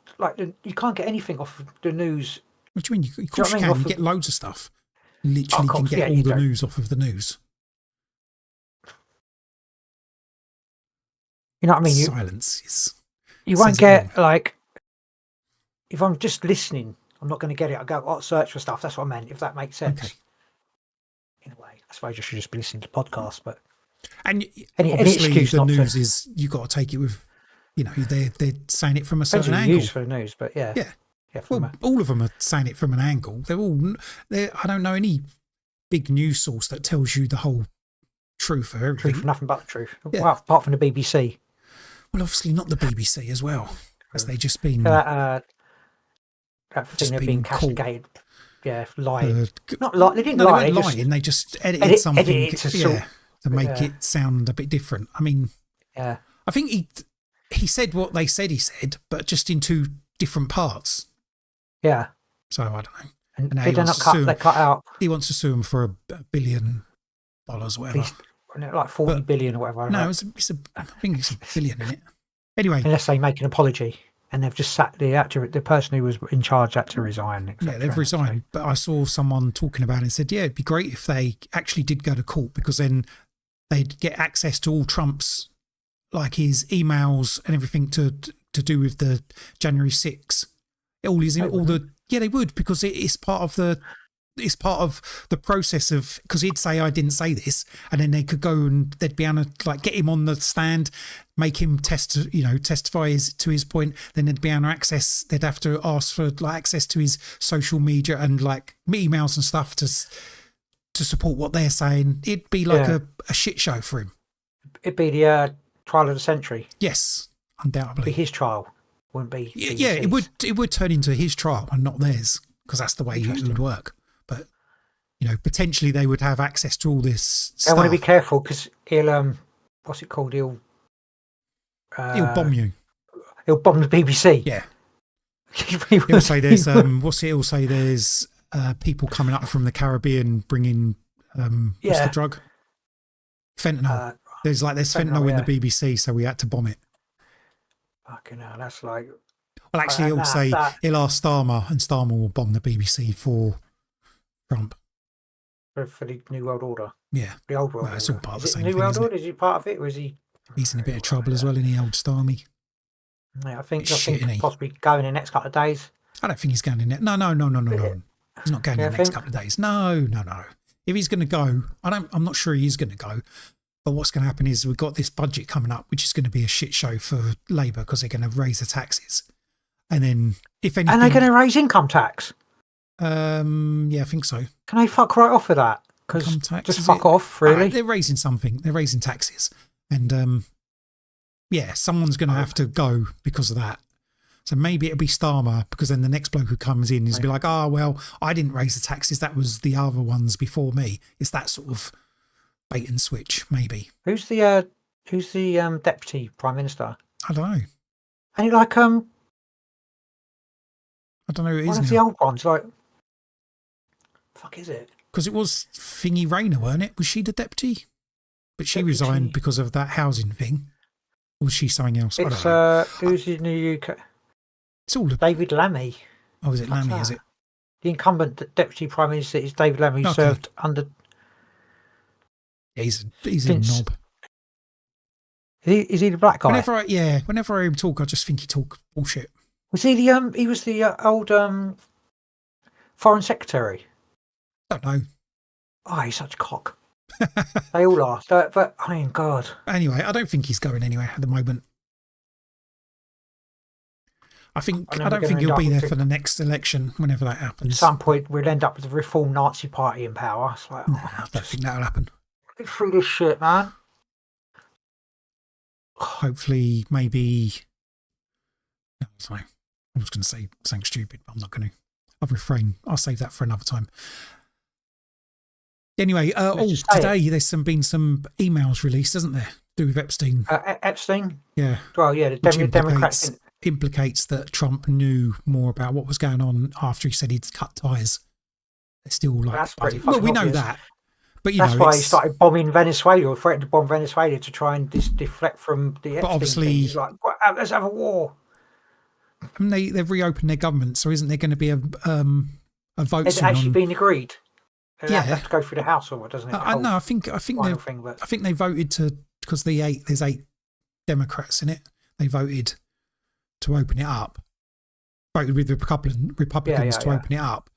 you can't get anything off of the news. What do you mean? Of course you can. You get loads of stuff. Literally, can get all the news off of the news. You know what I mean? Silence is. You won't get if I'm just listening. I'm not going to get it. I go, search for stuff. That's what I meant, if that makes sense. Okay. In a way, I suppose I should just be listening to podcasts, but obviously the news is you've got to take it with, they're saying it from a certain angle. For the news, but yeah. Well, all of them are saying it from an angle. I don't know any big news source that tells you the whole truth of everything. Truth, nothing but the truth. Yeah. Well, apart from the BBC. Well, obviously not the BBC as well, as they just been. That thing they've been castigated, lying. Not lie. They didn't lie. They weren't lying. They just edited something to make it sound a bit different. I mean, I think he said what they said he said, but just in two different parts. Yeah. So I don't know. And they cut out. He wants to sue him for $1 billion, whatever. Like 40 billion or whatever. No, I think it's $1 billion in it. Anyway, unless they make an apology. And they've just sacked the person who was in charge had to resign. Yeah, they've resigned. But I saw someone talking about it and said, it'd be great if they actually did go to court, because then they'd get access to all Trump's, his emails and everything to do with the January 6th. They would, because it's part of the process of, because he'd say, I didn't say this, and then they could go and they'd be able to get him on the stand, make him testify to his point. Then they'd be able to they'd have to ask for access to his social media and emails and stuff to support what they're saying. It'd be a shit show for him. It'd be the trial of the century. Yes, undoubtedly. It'd be his trial, wouldn't be. Yeah, it would turn into his trial and not theirs, because that's the way it would work. But potentially they would have access to all this stuff. I want to be careful, because he'll what's it called? He'll bomb you. He'll bomb the BBC. Yeah. He'll say there's He'll say there's people coming up from the Caribbean bringing what's the drug? Fentanyl. There's fentanyl in the BBC, so we had to bomb it. Fucking hell, that's like. Well, actually, he'll ask Starmer, and Starmer will bomb the BBC for Trump. For the New World Order. Yeah. The old world order. It's all part of the same thing. New World Order? Is he part of it, or is he? He's in a bit of trouble as well, isn't he, old Starmy? Yeah, I think possibly going in the next couple of days. I don't think he's going in there. No. He's not going in the next couple of days. No. if he's going to go, I'm not sure he is going to go. But what's going to happen is we've got this budget coming up, which is going to be a shit show for Labour because they're going to raise the taxes. And then, if anything, And they're going to raise income tax. yeah, I think so. Can they fuck right off with that? Because just fuck off, really. Right, they're raising something. They're raising taxes, and yeah, someone's going to have to go because of that. So maybe it'll be Starmer, because then the next bloke who comes in is be like, oh well, I didn't raise the taxes. That was the other ones before me. It's that sort of bait and switch, maybe. Who's the deputy prime minister? I don't know. And like I don't know who it is one of now. the old ones, like fuck is it? Because it was Thingy Rayner, weren't it? Was she the deputy? But she resigned because of that housing thing. Or was she something else? It's I don't know. who's in the UK? It's all David Lammy. Oh, is it Lammy? Is it? The incumbent deputy prime minister is David Lammy, who served under. Yeah, he's a knob. Is he the black guy? Whenever I hear him talk, I just think he talk bullshit. Was he the he was the old foreign secretary? I don't know. Oh, he's such a cock. They all are. But I mean, God. Anyway, I don't think he's going anywhere at the moment. I don't think he'll be there for the next election, whenever that happens. At some point, we'll end up with the Reform Nazi Party in power. It's like, I don't think that'll happen. Get through this shit, man. Hopefully, maybe. No, sorry. I was going to say something stupid, but I'm not going to. I'll refrain. I'll save that for another time. Anyway, today there's been some emails released, hasn't there? To do with Epstein. Epstein? Yeah. Well, yeah, the Democrats implicates that Trump knew more about what was going on after he said he'd cut ties. They're still like, that's pretty well, we know obvious. that, but that's why he started bombing Venezuela, or threatened to bomb Venezuela to try and deflect from the Epstein. But obviously, thing. He's like, let's have a war. I mean, they've reopened their government, so isn't there going to be a vote? Has it actually been agreed? Yeah, that have to go through the House, or what, doesn't it? No, I think they voted to, because there's 8 Democrats in it. They voted to open it up. Voted with Republicans to open it up,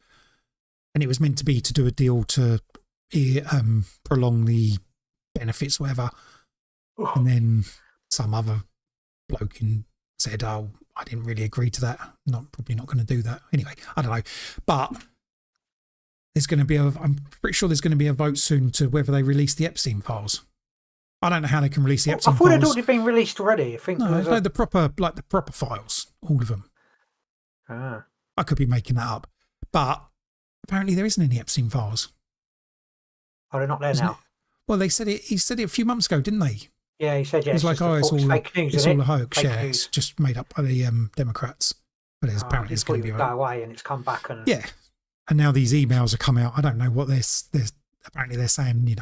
and it was meant to be to do a deal to prolong the benefits, whatever. And then some other bloke said, "Oh, I didn't really agree to that. Probably not going to do that." Anyway, I don't know, but there's going to be I'm pretty sure there's going to be a vote soon to whether they release the Epstein files. I don't know how they can release the Epstein files. I thought it'd already been released already. I think the proper files, all of them. I could be making that up, but apparently there isn't any Epstein files. Oh, they're not there now. Well, they said it. He said it a few months ago, didn't they? Yeah, he said. Yeah, it's like, it's all fake news. It's all a hoax. Yeah, it's just made up by the Democrats. But apparently it's going to be go away, and it's come back. And and now these emails are coming out. I don't know what apparently they're saying.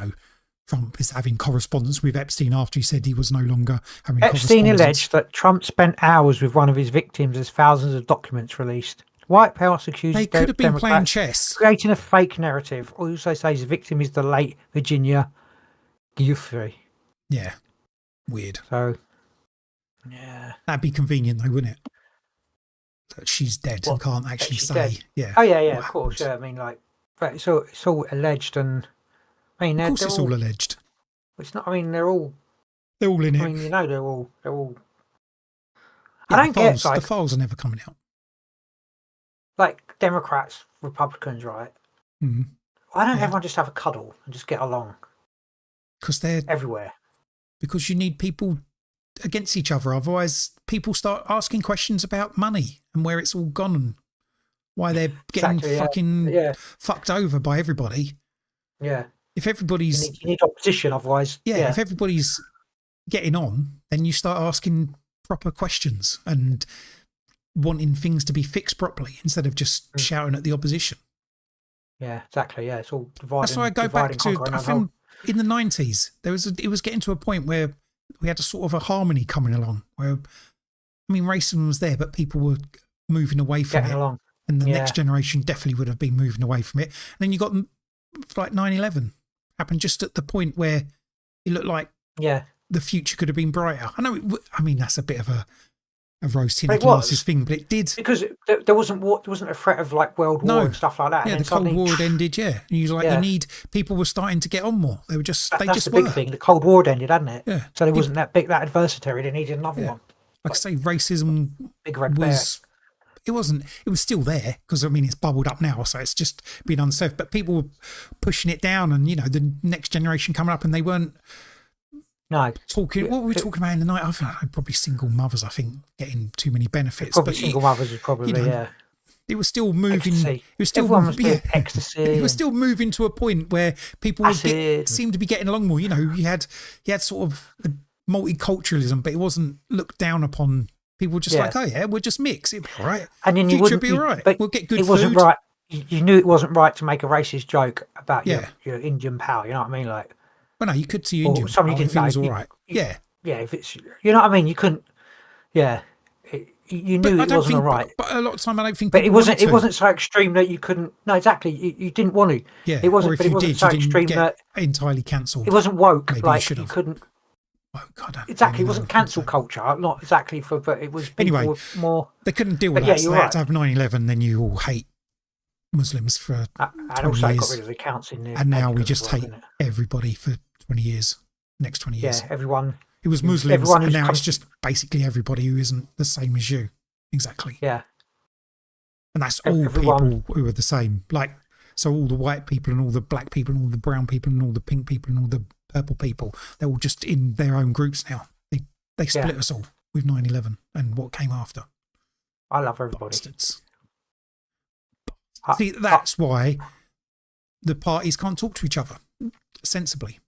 Trump is having correspondence with Epstein after he said he was no longer having Epstein alleged that Trump spent hours with one of his victims as thousands of documents released. White House accused they could have been playing chess, creating a fake narrative. Also says the victim is the late Virginia Giuffre. Yeah, weird. So, yeah, that'd be convenient though, wouldn't it? That she's dead and can't actually say. Dead. Yeah. Oh yeah, of course. Yeah, I mean, but it's all alleged, and I mean, of course, it's all alleged. It's not. I mean, they're all in it. I mean, they're all. Yeah, I don't get the files are never coming out. Like Democrats, Republicans, right? Mm-hmm. Why don't everyone just have a cuddle and just get along? Because they're everywhere. Because you need people against each other. Otherwise, people start asking questions about money and where it's all gone and why they're getting fucked over by everybody. Yeah. If everybody's... You need opposition, otherwise... Yeah, if everybody's getting on, then you start asking proper questions and wanting things to be fixed properly instead of just shouting at the opposition. Yeah, exactly. Yeah, it's all divided. That's why I go back to... I think in the 90s, it was getting to a point where we had a sort of a harmony coming along where, I mean, racism was there, but people were moving away from it. Along. And the next generation definitely would have been moving away from it. And then you got like 9/11 happened just at the point where it looked like the future could have been brighter. I know, I mean, that's a bit of a a rose But tinted it was. glasses thing, but it did. Because there wasn't a threat of like World War No. and stuff like that. Yeah, and the then Cold War had ended. Yeah, and you like Yeah. you need people were starting to get on more. They were just they that's just the were. big thing. The Cold War had ended, hadn't it? Yeah. So there wasn't that adversary. They needed another Yeah. one. Like I say, racism Big red was. It wasn't. It was still there because I mean it's bubbled up now, so it's just been unsafe. But people were pushing it down, and the next generation coming up, and they weren't No. talking. What were we talking about in the night? I think probably single mothers. I think getting too many benefits. Probably but single mothers is probably It was still moving. Ecstasy. It was still Everyone was doing ecstasy. It was still moving to a point where people seemed to be getting along more. You had sort of a multiculturalism, but it wasn't looked down upon. People were just like, oh yeah, we'll just mix. It'll be all right. And then Future will be all right. We'll get good food. It wasn't right. You knew it wasn't right to make a racist joke about Yeah. your Indian pal. You know what I mean? Like, well, no, you could see your Indian somebody pal didn't if it know. was all right. Yeah. Yeah, if it's, you know what I mean? You couldn't. Yeah. You knew it wasn't all right. But a lot of time, I don't think. But it wasn't. It wasn't so extreme that you couldn't. No, exactly. You didn't want to. Yeah. It wasn't. Or if But it you wasn't did, so you didn't extreme get that entirely cancelled. it wasn't woke. Maybe Like you you couldn't. Woke. I don't Exactly. really It wasn't know. cancel culture. Not exactly for. But it was. People Anyway, were more. They couldn't deal with But that. yeah, So you're they had right. to have 9/11. Then you all hate Muslims for And 20 also got years. rid of the counts in there. And now we just hate everybody for 20 years. Next 20 years. Yeah, everyone. It was Muslims, everyone and who's now it's just basically everybody who isn't the same as you. Exactly. Yeah. And that's all Everyone. people who are the same. Like, so all the white people and all the black people and all the brown people and all the pink people and all the purple people, they're all just in their own groups now. They split us all with 9/11 and what came after. I love everybody. Bastards. See, that's why the parties can't talk to each other sensibly.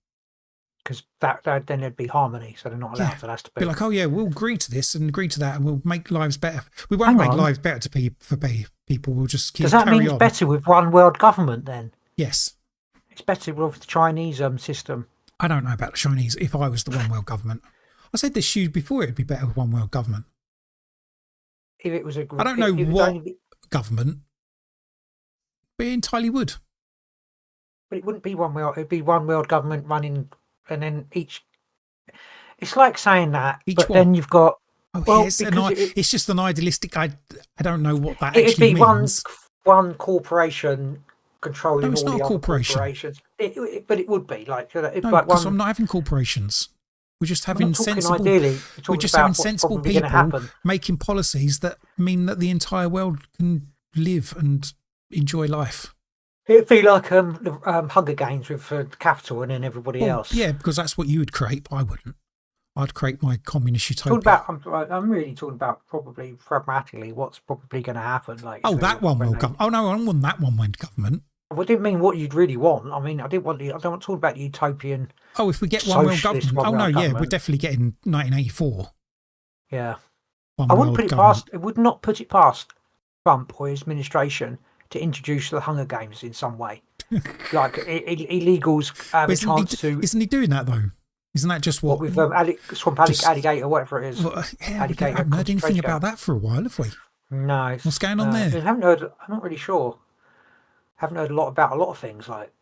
Because then there'd be harmony, so they're not allowed. So that's to Be like, oh yeah, we'll agree to this and agree to that, and we'll make lives better. We won't Hang make on. lives better for people. We'll just Does that carry mean it's on. better with one world government then? Yes. It's better with the Chinese system. I don't know about the Chinese. If I was the one world government, I said this to you before. It'd be better with one world government. If it was a, I don't know what government, but it entirely would. But it wouldn't be one world. It'd be one world government running, and then each. It's like saying that, Each but what? then you've got. Oh, Well, yes, because it's just an idealistic. I don't know what that It'd actually be means. one corporation controlling No, it's all not the a other corporation. corporations. But it would be like. No, like because one, I'm not having corporations. We're just I'm having not talking sensible. ideally. We're just about having what's sensible probably gonna people happen. making policies that mean that the entire world can live and enjoy life. It'd be like the Hunger Games with the capital and then everybody Well, else. yeah, because that's what you would create. But I wouldn't. I'd create my communist utopia. I'm really talking about probably pragmatically what's probably going to happen. Like, Oh, so that one will when come. Oh no, I don't want that one when government. Well, I didn't mean what you'd really want. I mean, I don't want talking about the utopian. Oh, if we get one world Socialist government. one Oh no, world yeah, we're government. definitely getting 1984. Yeah, One I wouldn't world put it government. past. It would not put it past Trump or his administration to introduce the Hunger Games in some way, like illegals have But a chance to. Isn't he doing that though? Isn't that just what? What with swamp just- alligator, whatever it is. Well, yeah, we alligator haven't heard anything concentration about that for a while, have we? No, it's, What's going on there? I haven't heard. I'm not really sure. Haven't heard a lot about a lot of things like.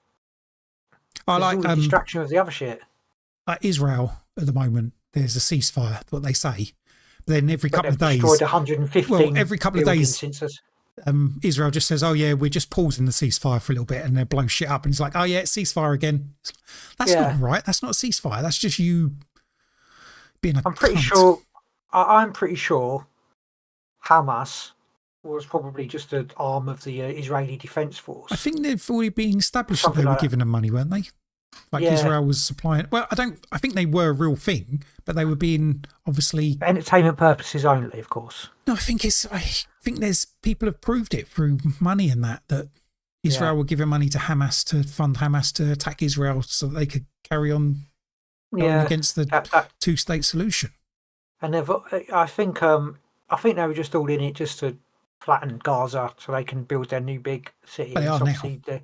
I There's like all the distraction of the other shit. like Israel at the moment. There's a ceasefire, what they say. But then every couple of They've days, destroyed 115. well, every couple of buildings days, since us. Israel just says, "Oh yeah, we're just pausing the ceasefire for a little bit," and they blow shit up, and it's like, "Oh yeah, it's ceasefire again." That's Yeah. not right. That's not a ceasefire. That's just you being a. I'm pretty cunt. sure. I'm pretty sure. Hamas was probably just an arm of the Israeli Defense Force. I think they've already been established that Something they were like that. giving them money, weren't they? Like Yeah. Israel was supplying. Well, I think they were a real thing, but they were being obviously. For entertainment purposes only, of course. No, I think there's people have proved it through money and that Israel were giving money to Hamas to fund Hamas to attack Israel so that they could carry on going against the that, two-state solution. and I think they were just all in it just to flatten Gaza so they can build their new big city. They are So now. obviously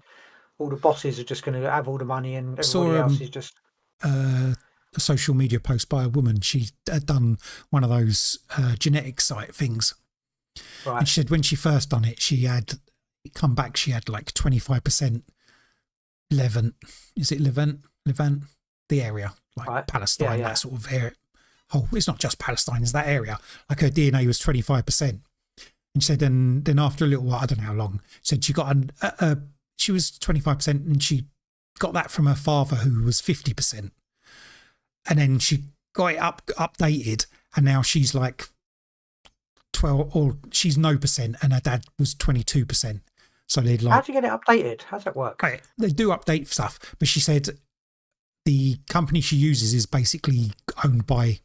all the bosses are just going to have all the money, and everybody Saw, else is just. A social media post by a woman. She had done one of those genetic site things. Right. And she said when she first done it, she had come back, she had like 25% Levant. Is it Levant? The area, like Right. Palestine, Yeah. that sort of area. whole, it's not just Palestine, it's that area. Like her DNA was 25%. And she said, and then after a little while, I don't know how long, said she got she was 25% and she got that from her father who was 50%. And then she got it updated and now she's like 12 or she's no percent and her dad was 22%. So they'd like. How do you get it updated? How does that work? Right, they do update stuff, but she said the company she uses is basically owned by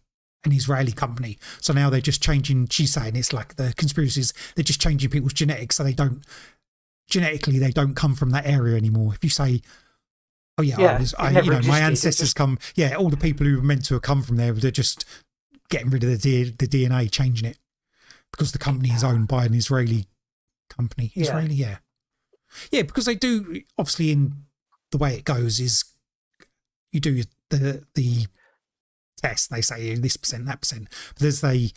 an Israeli company. So now they're just changing, she's saying it's like the conspiracies, they're just changing people's genetics so they don't come from that area anymore. If you say, oh yeah, my ancestors come, all the people who were meant to have come from there, they're just getting rid of the DNA, changing it because the company is owned by an Israeli company. Yeah, because they do, obviously in the way it goes is you do the test, they say this percent, that percent. But as they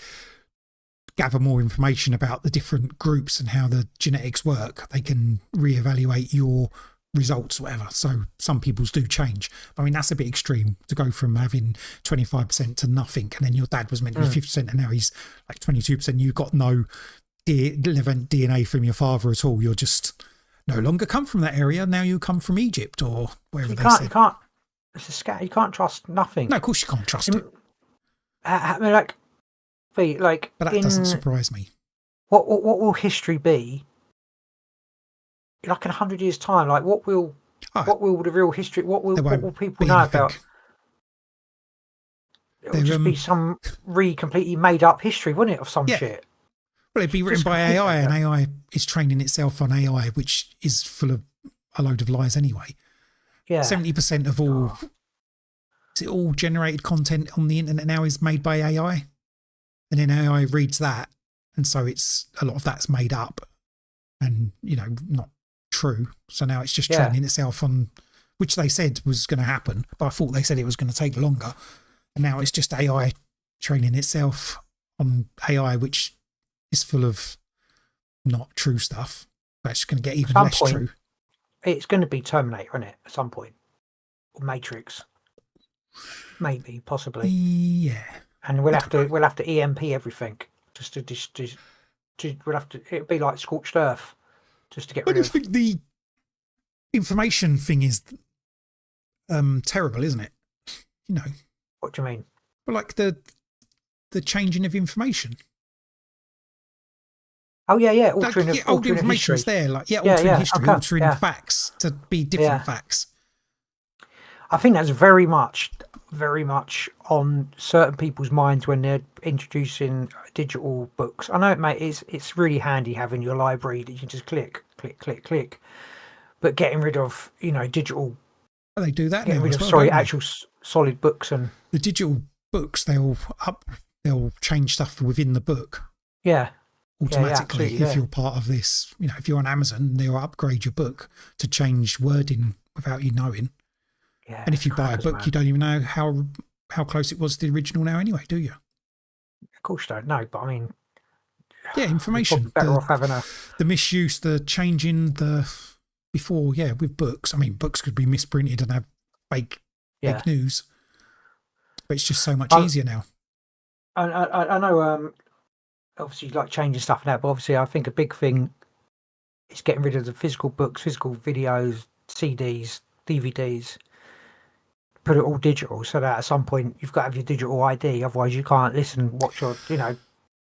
gather more information about the different groups and how the genetics work, they can reevaluate your results, whatever. So some people's do change. I mean, that's a bit extreme to go from having 25% to nothing, and then your dad was meant to be 50% and now he's like 22%. You've got no DNA from your father at all. You're just no longer come from that area. Now you come from Egypt or wherever they said. You can't. It's a scat. You can't trust nothing. No, of course you can't trust it. I mean, like, but that doesn't surprise me. What will history be? Like in 100 years' time, like what will the real history? What will people know about? It will just be some completely made up history, wouldn't it, of some shit? Well, it'd be written by AI, and AI is training itself on AI, which is full of a load of lies anyway. Yeah, 70% of all is it all generated content on the internet now is made by AI, and then AI reads that, and so it's a lot of that's made up, and not true. So now it's just training itself on, which they said was going to happen, but I thought they said it was going to take longer, and now it's just AI training itself on AI, which is full of not true stuff. That's going to get even less true. It's going to be Terminator, isn't it? At some point, or Matrix, maybe, possibly. Yeah. And we'll have to EMP everything just to we'll have to. It'll be like scorched earth, just to get rid of. I just think the information thing is terrible, isn't it? What do you mean? Well, like the changing of information. Oh yeah. Altering old information's there, altering history, altering facts to be different facts. I think that's very much on certain people's minds when they're introducing digital books. I know, mate, it's really handy having your library that you can just click, but getting rid of digital. Well, they do that. Getting rid of actual solid books and the digital books. They'll change stuff within the book. Yeah. Automatically, if you're part of this, if you're on Amazon, they'll upgrade your book to change wording without you knowing. Yeah, and if you buy a book, you don't even know how close it was to the original now anyway, do you? Of course you don't know, but I mean... Yeah, information. Better off having the misuse, the changing, before, with books. I mean, books could be misprinted and have fake news. But it's just so much easier now. I know... obviously, like changing stuff now, but obviously, I think a big thing is getting rid of the physical books, physical videos, CDs, DVDs. Put it all digital, so that at some point you've got to have your digital ID. Otherwise, you can't listen, watch, or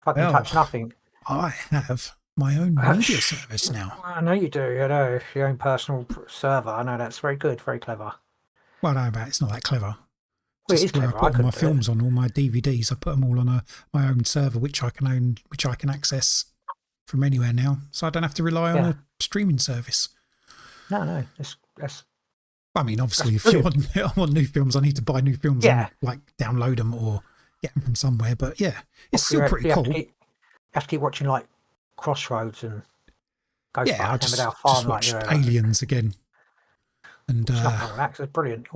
touch nothing. I have my own media service now. I know you do. I know your own personal server. I know that's very good, very clever. Well, no, but it's not that clever. Well, it is clever. I put all my films on, all my DVDs. I put them all on my own server, which I can own, which I can access from anywhere now. So I don't have to rely on a streaming service. No, that's. I mean, obviously, if I want new films, I need to buy new films and download them or get them from somewhere. But it's still pretty cool. You have to keep watching like Crossroads and Ghostbusters. I just watched Aliens again. And stuff like that. It's brilliant.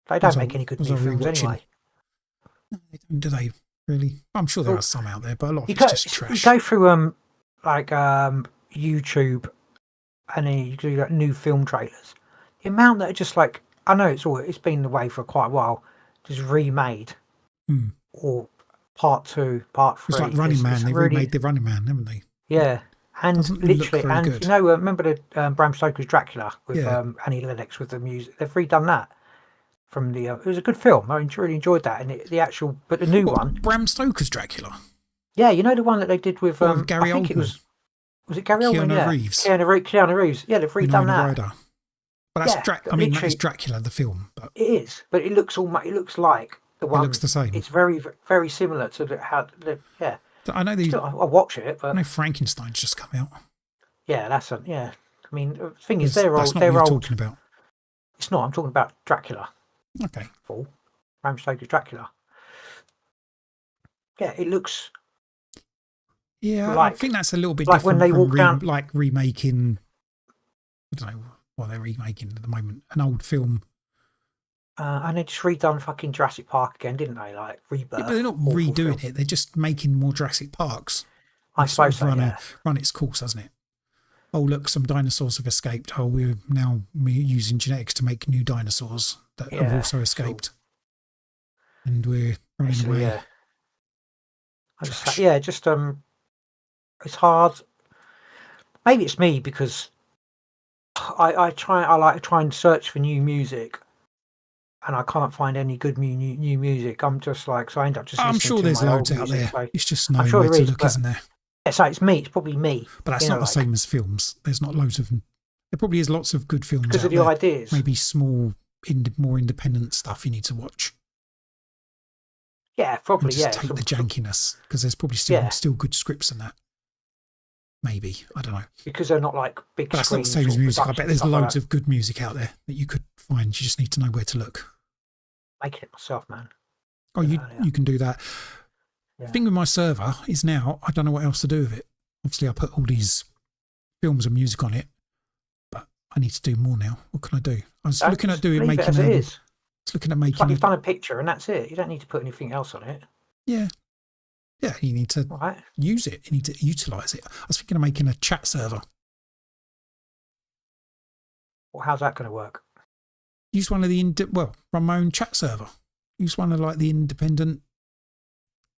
They don't make any good new films anyway. No, they don't, do they? Really? I'm sure there are some out there, but a lot of it's just trash. You go through YouTube, and then you do new film trailers. The amount that are just like, I know it's been the way for quite a while, just remade. or part 2, part 3. It's like Running Man. It's They really, remade the Running Man, haven't they? yeah. And Doesn't look literally, very and good. you know, remember the Bram Stoker's Dracula with Yeah. Annie Lennox with the music? They've redone that from the. It was a good film. I really enjoyed that, and the actual, but the new one, Bram Stoker's Dracula. yeah, you know the one that they did with Gary I think Oldman. it was it Gary Oldman? Keanu Yeah, Reeves. Keanu Reeves. Yeah, they've redone Winona that. Ryder. But that's Yeah, I mean, that is literally- Dracula, the film. But It is, but it looks it looks like the one. looks the same. It's very very similar to yeah. I know these. Still, I'll watch it, I but know Frankenstein's just come out. yeah, yeah. I mean, the thing is, they're That's old. not They're what you're old. talking about. It's not. I'm talking about Dracula. Okay. Bram Stoker's Dracula. Yeah, it looks Yeah, I like- think that's a little bit like different when they from walk down- like remaking. I don't know what they're remaking at the moment. An old film. and they just redone fucking Jurassic Park again, didn't they? Like Rebirth. Yeah, but they're not awful redoing film. it. They're just making more Jurassic Parks. I It's sort suppose of so, yeah. run its course, hasn't it? Oh, look, some dinosaurs have escaped. Oh, we're using genetics to make new dinosaurs that have Yeah, also escaped. And we're running Basically, away. yeah. I just, Trash. yeah, just it's hard. Maybe it's me because I like to try and search for new music, and I can't find any good new music. I'm just like, so I end up just. I'm listening sure to there's my loads old out music, there. so- It's just I'm knowing sure where there to is, look, but- isn't there? Yeah, so it's me. It's probably me. But that's you not know, the like, same as films. There's not loads of. There probably is lots of good films because out of the there. ideas. Maybe small, more independent stuff you need to watch. Yeah, And probably. just Yeah, take the some- jankiness because there's probably Yeah. still good scripts in that. Maybe, I don't know. because they're not like big. But that's not the same as music. I bet there's loads of good music out there that you could find. You just need to know where to look. making it myself, man. Oh, Yeah. you can do that. Yeah. The thing with my server is now I don't know what else to do with it. Obviously, I put all these films and music on it, but I need to do more now. What can I do? I was looking at Leave making. it as it is. I was looking at It's like making. you've done a picture and that's it. You don't need to put anything else on it, Yeah. You need to right? use it. You need to utilize it. I was thinking of making a chat server. Well, how's that going to work? Use one of the run my own chat server. Use one of like the independent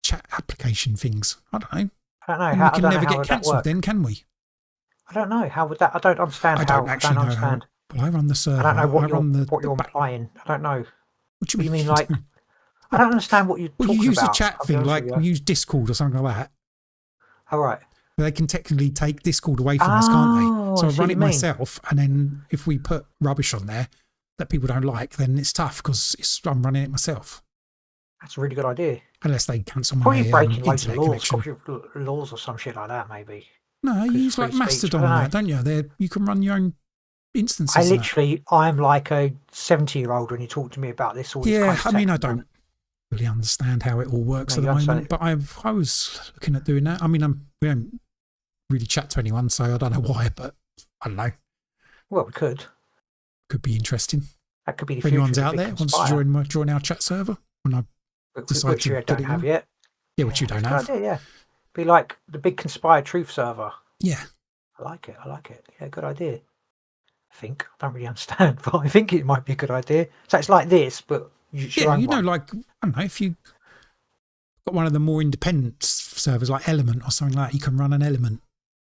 chat application things. I don't know. I don't know. And How, we can I don't never know how get would that cancelled work. then, can we? I don't know. How would that? I don't understand I how. don't actually know understand. how. But I run the server. I don't know what run what you're implying. I don't know. What do you You mean? mean like? I don't understand what you're Well, talking you use about. a chat I'll be thing honest like with you. use Discord or something like that. All right. They can technically take Discord away from us, can't Oh, they? So I I see run what it you mean. myself, and then if we put rubbish on there that people don't like, then it's tough because I'm running it myself. That's a really good idea. Unless they cancel my Probably breaking loads of internet laws, connection. laws or some shit like that. Maybe. No, you 'Cause use free like speech, Mastodon I and don't that, don't you? You can run your own instances. I and that. literally, I'm like a 70-year-old when you talk to me about this. All this Yeah, kind of I mean, I tech. don't really understand how it all works No, at you the understand moment, but I was looking at doing that. I mean, we don't really chat to anyone, so I don't know why, but I don't know. Well, we could. Could be interesting. That could be the If future. anyone's of out Big there wants to Conspire, join our chat server, when I decide which to you put don't it have in. yet. Yeah, which you don't have. Good idea, yeah. Be like the Big Conspire truth server. Yeah. I like it. Yeah, good idea. I think. I don't really understand, but I think it might be a good idea. So it's like this, but it's your Yeah, own you know, one. like, I don't know, if you got one of the more independent servers like Element or something like that, you can run an Element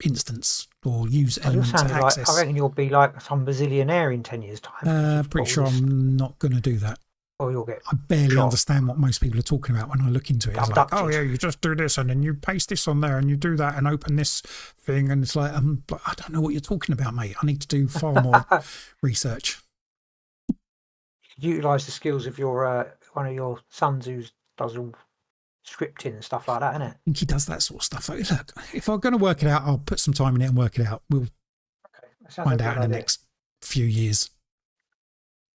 instance or use Well, you're Element to sounding like, access. I reckon you'll be like some bazillionaire in 10 years' time. 'cause you've Pretty got sure all this- I'm not going to do that. Or you'll get. I barely Sure. understand what most people are talking about when I look into it. It's like, Abducted. oh yeah, you just do this and then you paste this on there and you do that and open this thing, and it's like, but I don't know what you're talking about, mate. I need to do far more research. Utilize the skills of your one of your sons who does all scripting and stuff like that, isn't it? I think he does that sort of stuff. Like, look, if I'm going to work it out, I'll put some time in it and work it out. We'll Okay, that sounds find like a out good in the idea. next few years.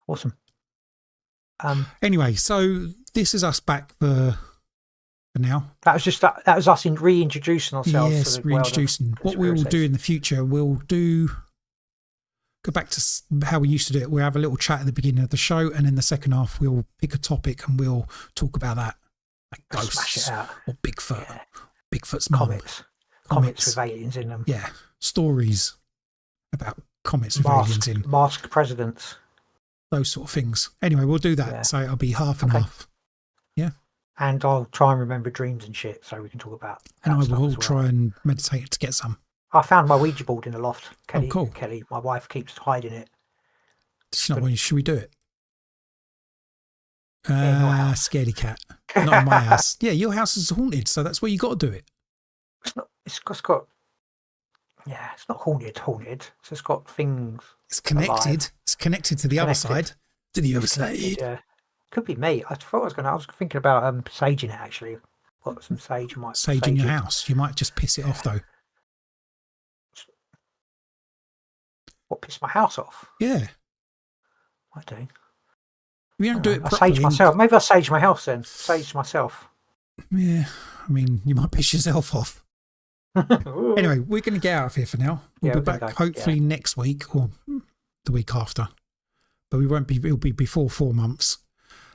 Awesome. Anyway, so this is us back for now. That was just that was us in reintroducing ourselves. Yes, to the world of reintroducing. What we will do conspiracies. in the future, we'll go back to how we used to do it. We'll have a little chat at the beginning of the show, and in the second half, we'll pick a topic and we'll talk about that, like Smash ghosts it out. or Bigfoot, Yeah. Bigfoot's mum, Comets with aliens in them. yeah, stories about comets with aliens in, Masked presidents. those sort of things. Anyway, we'll do that. Yeah. So it'll be half and Okay. half. Yeah. And I'll try and remember dreams and shit so we can talk about And that I stuff will as well. try and meditate to get some. I found my Ouija board in the loft. Cool. Kelly, my wife, keeps hiding it. Should we do it? Yeah, in your house. Scaredy cat. Not in my house. Yeah, your house is haunted, so that's where you got to do it. It's not. It's got. Yeah, it's not haunted. It's just got things. It's connected. Alive. It's connected to the other Connected. side. To the other Connected, side. yeah. Could be me. I was thinking about saging it actually. Got some sage. You might Sage in your it. house. You might just piss it off though. What, piss my house off? Yeah. I do. You don't do it I properly. sage myself. Maybe I sage my house then. Sage myself. Yeah. I mean, you might piss yourself off. Anyway, we're going to get out of here for now. We'll be back hopefully next week or the week after. But we won't be. It'll be before 4 months.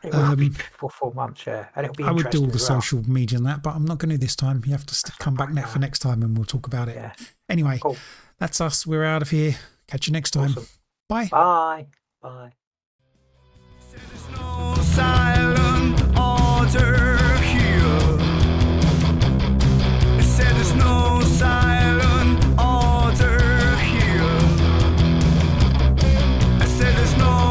It will be for 4 months, yeah, and it'll be. I would do all the as well. social media and that, but I'm not going to this time. You have to come back for next time, and we'll talk about it. Yeah. Anyway, Cool. That's us. We're out of here. Catch you next time. Awesome. Bye. Bye. Bye. There's no silent order here. They said there's no silent order here. I said there's no